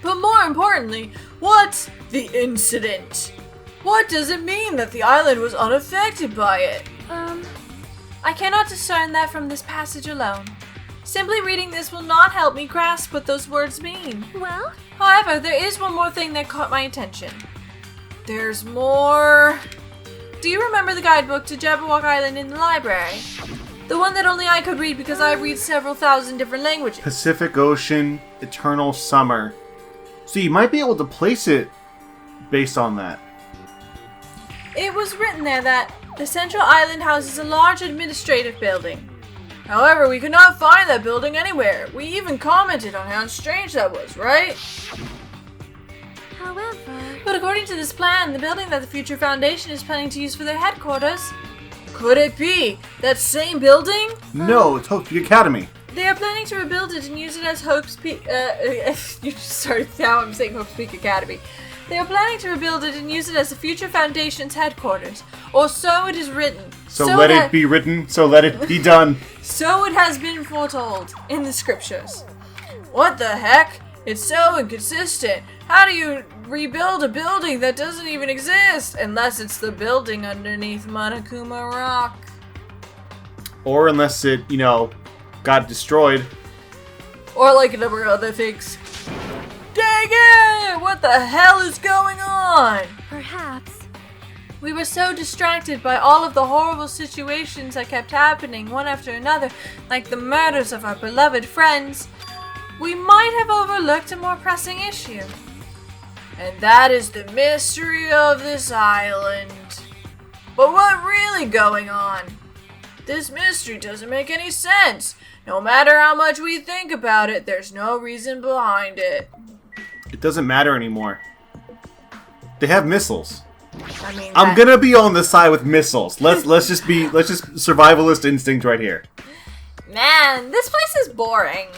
But more importantly, what's the incident? What does it mean that the island was unaffected by it? I cannot discern that from this passage alone. Simply reading this will not help me grasp what those words mean. well, However, there is one more thing that caught my attention. There's more... Do you remember the guidebook to Jabberwock Island in the library? The one that only I could read because I read several thousand different languages. Pacific Ocean, Eternal Summer. So you might be able to place it based on that. It was written there that the central island houses a large administrative building. However, we could not find that building anywhere. We even commented on how strange that was, right? however, But according to this plan, the building that the Future Foundation is planning to use for their headquarters, could it be that same building? No, it's Hope's Peak Academy. They are planning to rebuild it and use it as Hope's Peak. You started now. I'm saying Hope's Peak Academy. They are planning to rebuild it and use it as the Future Foundation's headquarters, or so it is written. So let it be written, so let it be done. So it has been foretold in the scriptures. What the heck? It's so inconsistent. How do you rebuild a building that doesn't even exist? Unless it's the building underneath Monokuma Rock. Or unless it, got destroyed. Or like a number of other things. Dang it! What the hell is going on? Perhaps. We were so distracted by all of the horrible situations that kept happening one after another, like the murders of our beloved friends, we might have overlooked a more pressing issue. And that is the mystery of this island. But what really going on? This mystery doesn't make any sense. No matter how much we think about it, there's no reason behind it. It doesn't matter anymore. They have missiles. I mean, I'm gonna be on the side with missiles. Let's just survivalist instinct right here. Man, this place is boring.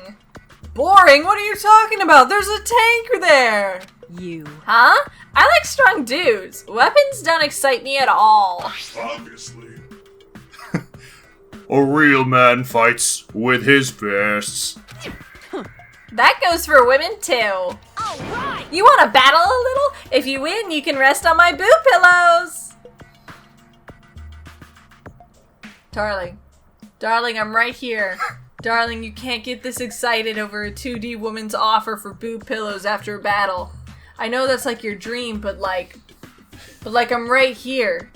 Boring? What are you talking about? There's a tank there. You. Huh? I like strong dudes. Weapons don't excite me at all. Obviously. A real man fights with his fists. That goes for women too. Alright! You want to battle a little? If you win, you can rest on my boob pillows. Darling, I'm right here. Darling, you can't get this excited over a 2D woman's offer for boob pillows after a battle. I know that's like your dream, but I'm right here.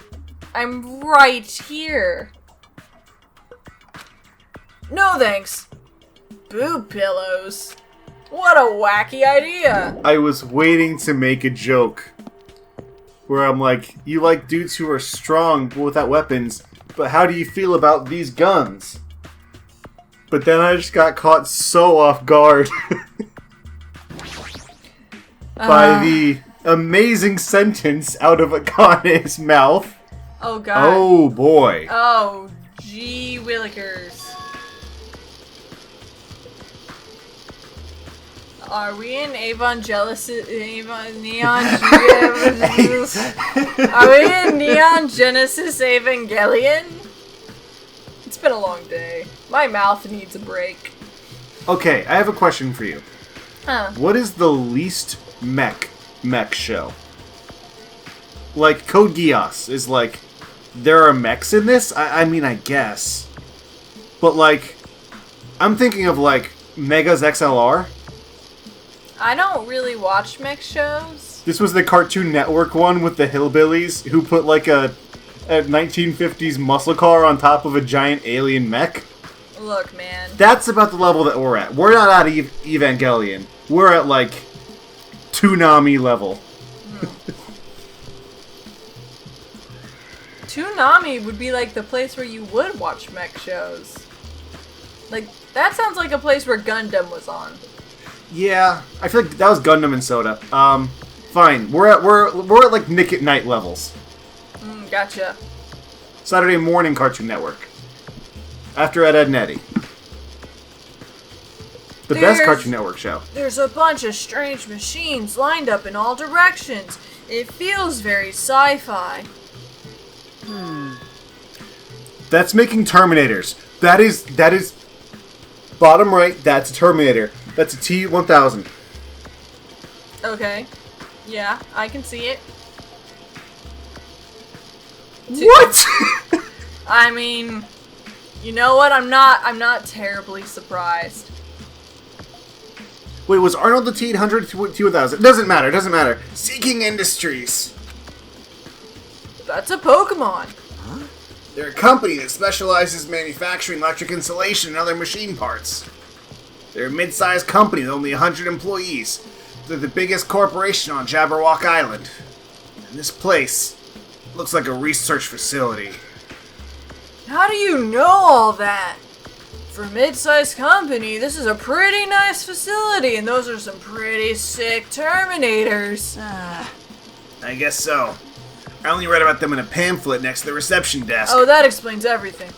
I'm right here. No thanks. Boob pillows? What a wacky idea. I was waiting to make a joke where I'm like, you like dudes who are strong but without weapons, but how do you feel about these guns? But then I just got caught so off guard by the amazing sentence out of Akane's mouth. Oh god. Oh boy. Oh, gee willikers. Are we in Neon Genesis Evangelion? It's been a long day. My mouth needs a break. Okay, I have a question for you. Huh. What is the least mech show? Like, Code Geass is like, there are mechs in this? I mean, I guess. But like, I'm thinking of like, Megas XLR. I don't really watch mech shows. This was the Cartoon Network one with the hillbillies who put like a 1950s muscle car on top of a giant alien mech. Look, man. That's about the level that we're at. We're not at Evangelion. We're at like Toonami level. Toonami would be like the place where you would watch mech shows. Like, that sounds like a place where Gundam was on. Yeah, I feel like that was Gundam and Soda. Fine. We're at like Nick at Night levels. Gotcha. Saturday morning Cartoon Network. After Ed, and Eddie. The best Cartoon Network show. There's a bunch of strange machines lined up in all directions. It feels very sci-fi. That's making Terminators. That is bottom right, that's a Terminator. That's a T-1000. Okay. Yeah, I can see it. What? I mean, you know what? I'm not terribly surprised. Wait, was Arnold the T-800 T-1000? Doesn't matter. Seeking Industries. That's a Pokemon. They're a company that specializes in manufacturing electric insulation and other machine parts. They're a mid-sized company with only 100 employees. They're the biggest corporation on Jabberwock Island. And this place looks like a research facility. How do you know all that? For a mid-sized company, this is a pretty nice facility, and those are some pretty sick Terminators. I guess so. I only read about them in a pamphlet next to the reception desk. Oh, that explains everything.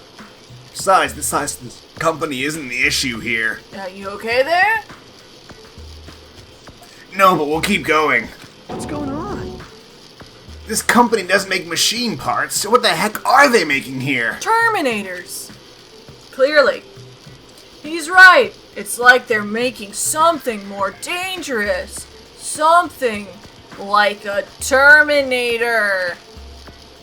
Besides, the size of this company isn't the issue here. Are you okay there? No, but we'll keep going. What's going on? This company doesn't make machine parts, so what the heck are they making here? Terminators. Clearly. He's right. It's like they're making something more dangerous. Something like a Terminator.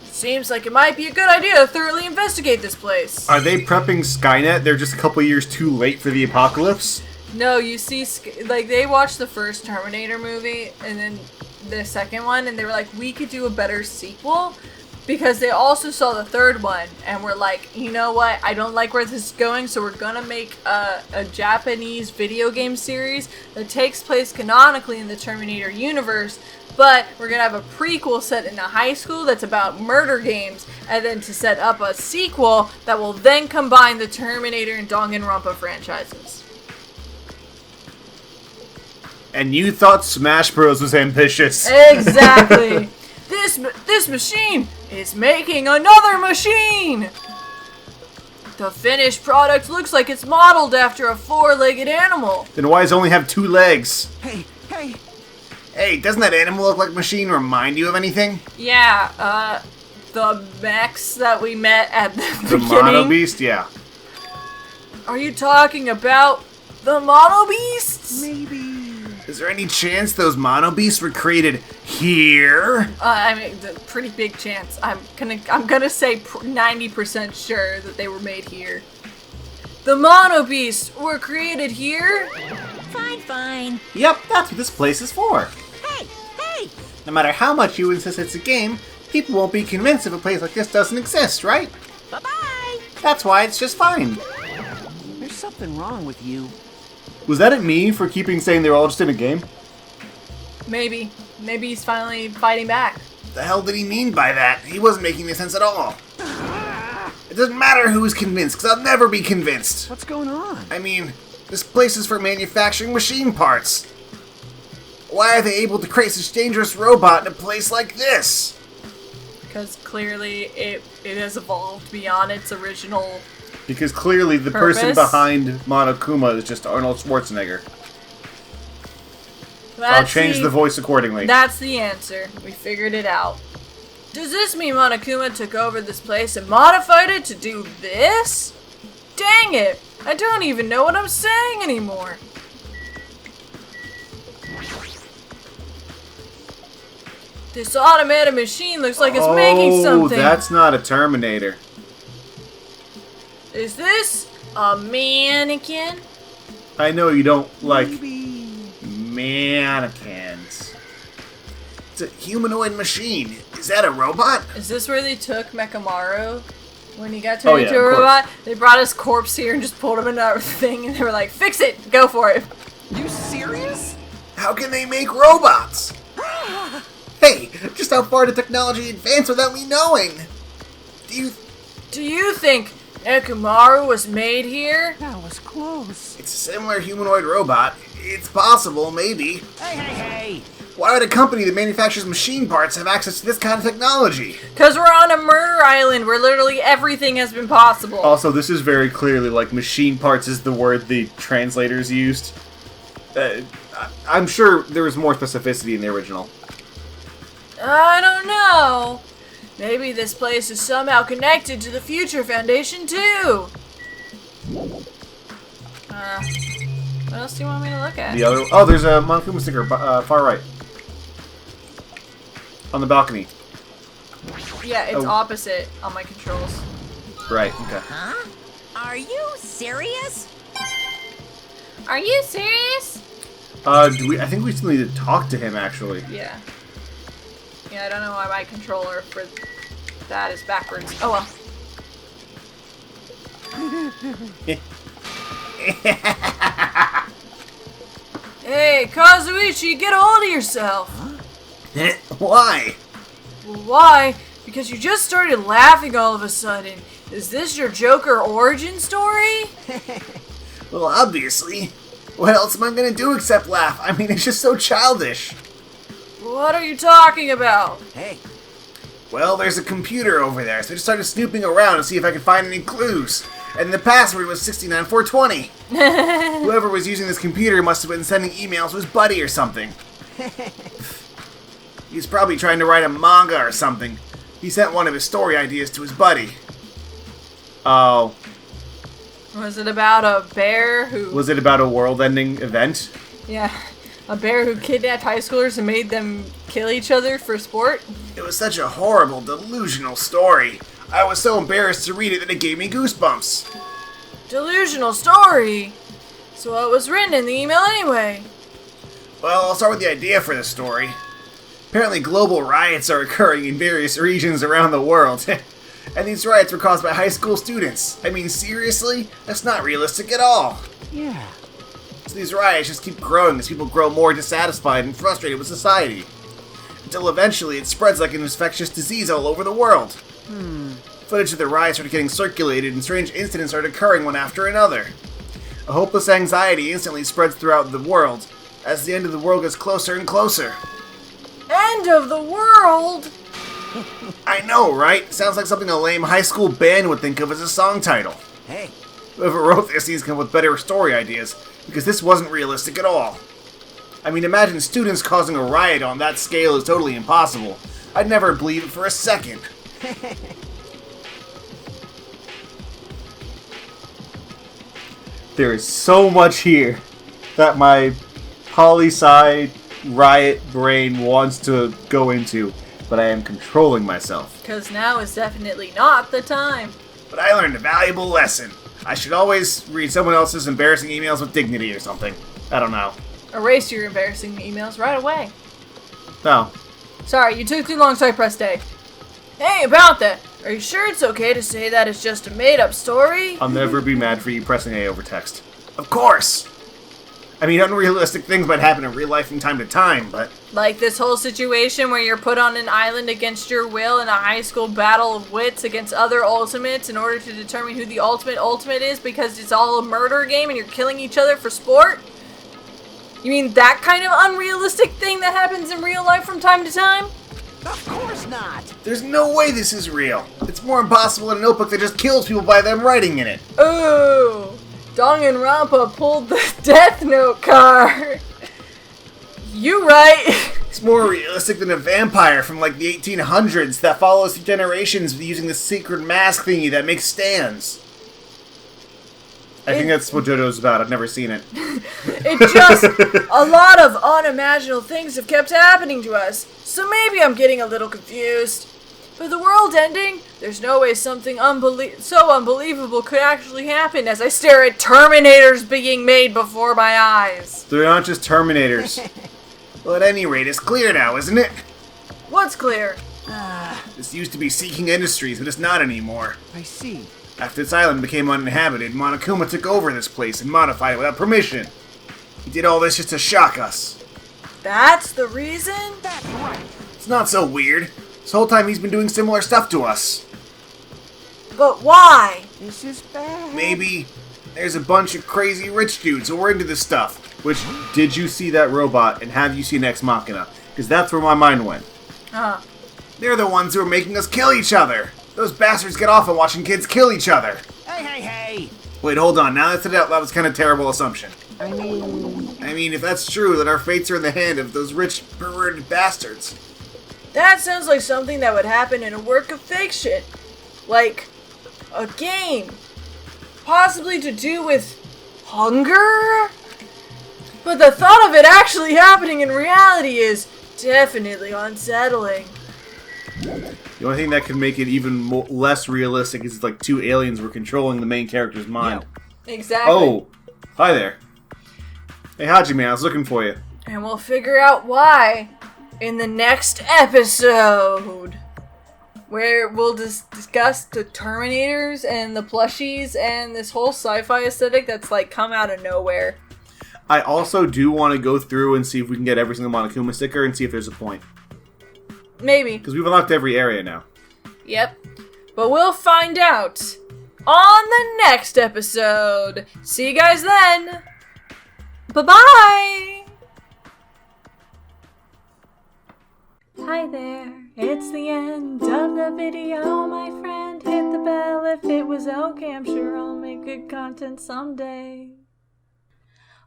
Seems like it might be a good idea to thoroughly investigate this place. Are they prepping Skynet? They're just a couple years too late for the apocalypse? No, you see, like, they watched the first Terminator movie and then the second one, and they were like, we could do a better sequel, because they also saw the third one and were like, you know what, I don't like where this is going, so we're gonna make a Japanese video game series that takes place canonically in the Terminator universe, but we're gonna have a prequel set in a high school that's about murder games, and then to set up a sequel that will then combine the Terminator and Danganronpa franchises. And you thought Smash Bros was ambitious. Exactly. This machine is making another machine! The finished product looks like it's modeled after a four-legged animal. Then why does it only have 2 legs? Hey, hey! Hey, doesn't that animal look like machine remind you of anything? Yeah, the mechs that we met at the The beginning. Mono Beast? Yeah. Are you talking about the Mono Beasts? Maybe. Is there any chance those mono beasts were created here? I mean, the pretty big chance. I'm gonna say 90% sure that they were made here. The Mono Beasts were created here? Fine, fine. Yep, that's what this place is for. Hey, hey! No matter how much you insist it's a game, people won't be convinced if a place like this doesn't exist, right? Bye-bye! That's why it's just fine. There's something wrong with you. Was that at me for keeping saying they were all just in a game? Maybe. Maybe he's finally fighting back. The hell did he mean by that? He wasn't making any sense at all. It doesn't matter who's convinced, because I'll never be convinced. What's going on? I mean, this place is for manufacturing machine parts. Why are they able to create such dangerous robot in a place like this? Because clearly it has evolved beyond its original... Because clearly the person Purpose? behind Monokuma is just Arnold Schwarzenegger. I'll change the voice accordingly. That's the answer. We figured it out. Does this mean Monokuma took over this place and modified it to do this? Dang it! I don't even know what I'm saying anymore. This automated machine looks like it's making something. Oh, that's not a Terminator. Is this a mannequin? I know you don't like Maybe. mannequins. It's a humanoid machine. Is that a robot? Is this where they took Mekamaru? When he got Oh, turned yeah, into a of course. robot? They brought his corpse here and just pulled him in that thing and they were like, fix it! Go for it! You serious? How can they make robots? Hey, just how far did technology advance without me knowing? Do you think Mekamaru was made here? That was close. It's a similar humanoid robot. It's possible, maybe. Hey, hey, hey! Why would a company that manufactures machine parts have access to this kind of technology? Because we're on a murder island where literally everything has been possible. Also, this is very clearly like machine parts is the word the translators used. I'm sure there was more specificity in the original. I don't know. Maybe this place is somehow connected to the Future Foundation too. What else do you want me to look at? The other, oh, there's a Monokuma sticker far right on the balcony. Yeah, it's opposite on my controls. Right. Okay. Huh? Are you serious? Are you serious? Do we? I think we still need to talk to him actually. Yeah. Yeah, I don't know why my controller for that is backwards. Oh well. Hey, Kazuichi, get a hold of yourself. Why? Well, why? Because you just started laughing all of a sudden. Is this your Joker origin story? Well, obviously. What else am I gonna do except laugh? I mean, it's just so childish. What are you talking about? Hey, Well, there's a computer over there, so I just started snooping around to see if I could find any clues. And the password was 69420. Whoever was using this computer must have been sending emails to his buddy or something. He's probably trying to write a manga or something. He sent one of his story ideas to his buddy. Oh, Was it about a bear who... was it about a world-ending event? Yeah, a bear who kidnapped high schoolers and made them kill each other for sport? It was such a horrible, delusional story. I was so embarrassed to read it that it gave me goosebumps. Delusional story? So what was written in the email anyway? Well, I'll start with the idea for the story. Apparently global riots are occurring in various regions around the world. And these riots were caused by high school students. I mean, seriously? That's not realistic at all. Yeah. So these riots just keep growing as people grow more dissatisfied and frustrated with society. Until eventually it spreads like an infectious disease all over the world. Footage of the riots started getting circulated and strange incidents started occurring one after another. A hopeless anxiety instantly spreads throughout the world as the end of the world gets closer and closer. End of the world? I know, right? Sounds like something a lame high school band would think of as a song title. Hey. Whoever wrote this needs to come up with better story ideas, because this wasn't realistic at all. I mean, imagine students causing a riot on that scale is totally impossible. I'd never believe it for a second. There is so much here that my poli-sci riot brain wants to go into, but I am controlling myself. Because now is definitely not the time. But I learned a valuable lesson. I should always read someone else's embarrassing emails with dignity or something. I don't know. Erase your embarrassing emails right away. No. Sorry, you took too long, so I pressed A. Hey, about that. Are you sure it's okay to say that it's just a made-up story? I'll never be mad for you pressing A over text. Of course! I mean, unrealistic things might happen in real life from time to time, but... Like this whole situation where you're put on an island against your will in a high school battle of wits against other ultimates in order to determine who the ultimate is because it's all a murder game and you're killing each other for sport? You mean that kind of unrealistic thing that happens in real life from time to time? Of course not. There's no way this is real. It's more impossible in a notebook that just kills people by them writing in it. Ooh, Danganronpa pulled the Death Note card. You right. It's more realistic than a vampire from like the 1800s that follows through generations using the secret mask thingy that makes stands. I think that's what JoJo's about. I've never seen it. It just, a lot of unimaginable things have kept happening to us, so maybe I'm getting a little confused. But the world ending, there's no way something so unbelievable could actually happen as I stare at Terminators being made before my eyes. They're not just Terminators. Well, at any rate, it's clear now, isn't it? What's clear? This used to be Seeking Industries, but it's not anymore. I see. After this island became uninhabited, Monokuma took over this place and modified it without permission. He did all this just to shock us. That's the reason? That's right. It's not so weird. This whole time he's been doing similar stuff to us. But why? This is bad. Maybe there's a bunch of crazy rich dudes who are into this stuff. Which, did you see that robot and have you seen Ex Machina? Because that's where my mind went. They're the ones who are making us kill each other. Those bastards get off on watching kids kill each other. Hey. Wait, hold on. Now that's it out. That was kind of a terrible assumption. I mean, If that's true, then our fates are in the hand of those rich, perverted bastards. That sounds like something that would happen in a work of fiction. Like, a game. Possibly to do with hunger? But the thought of it actually happening in reality is definitely unsettling. The only thing that could make it even less realistic is if, like, two aliens were controlling the main character's mind. Exactly. Oh, hi there. Hey, Hajime, I was looking for you. And we'll figure out why in the next episode, where we'll discuss the Terminators and the plushies and this whole sci-fi aesthetic that's like come out of nowhere. I also do want to go through and see if we can get every single Monokuma sticker and see if there's a point. Maybe. Because we've unlocked every area now. Yep. But we'll find out on the next episode. See you guys then. Bye-bye. Hi there, it's the end of the video, my friend. Hit the bell if it was okay, I'm sure I'll make good content someday.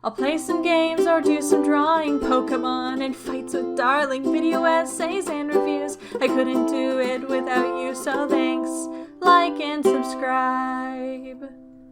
I'll play some games or do some drawing, Pokemon and fights with darling, video essays and reviews. I couldn't do it without you, so thanks, like and subscribe.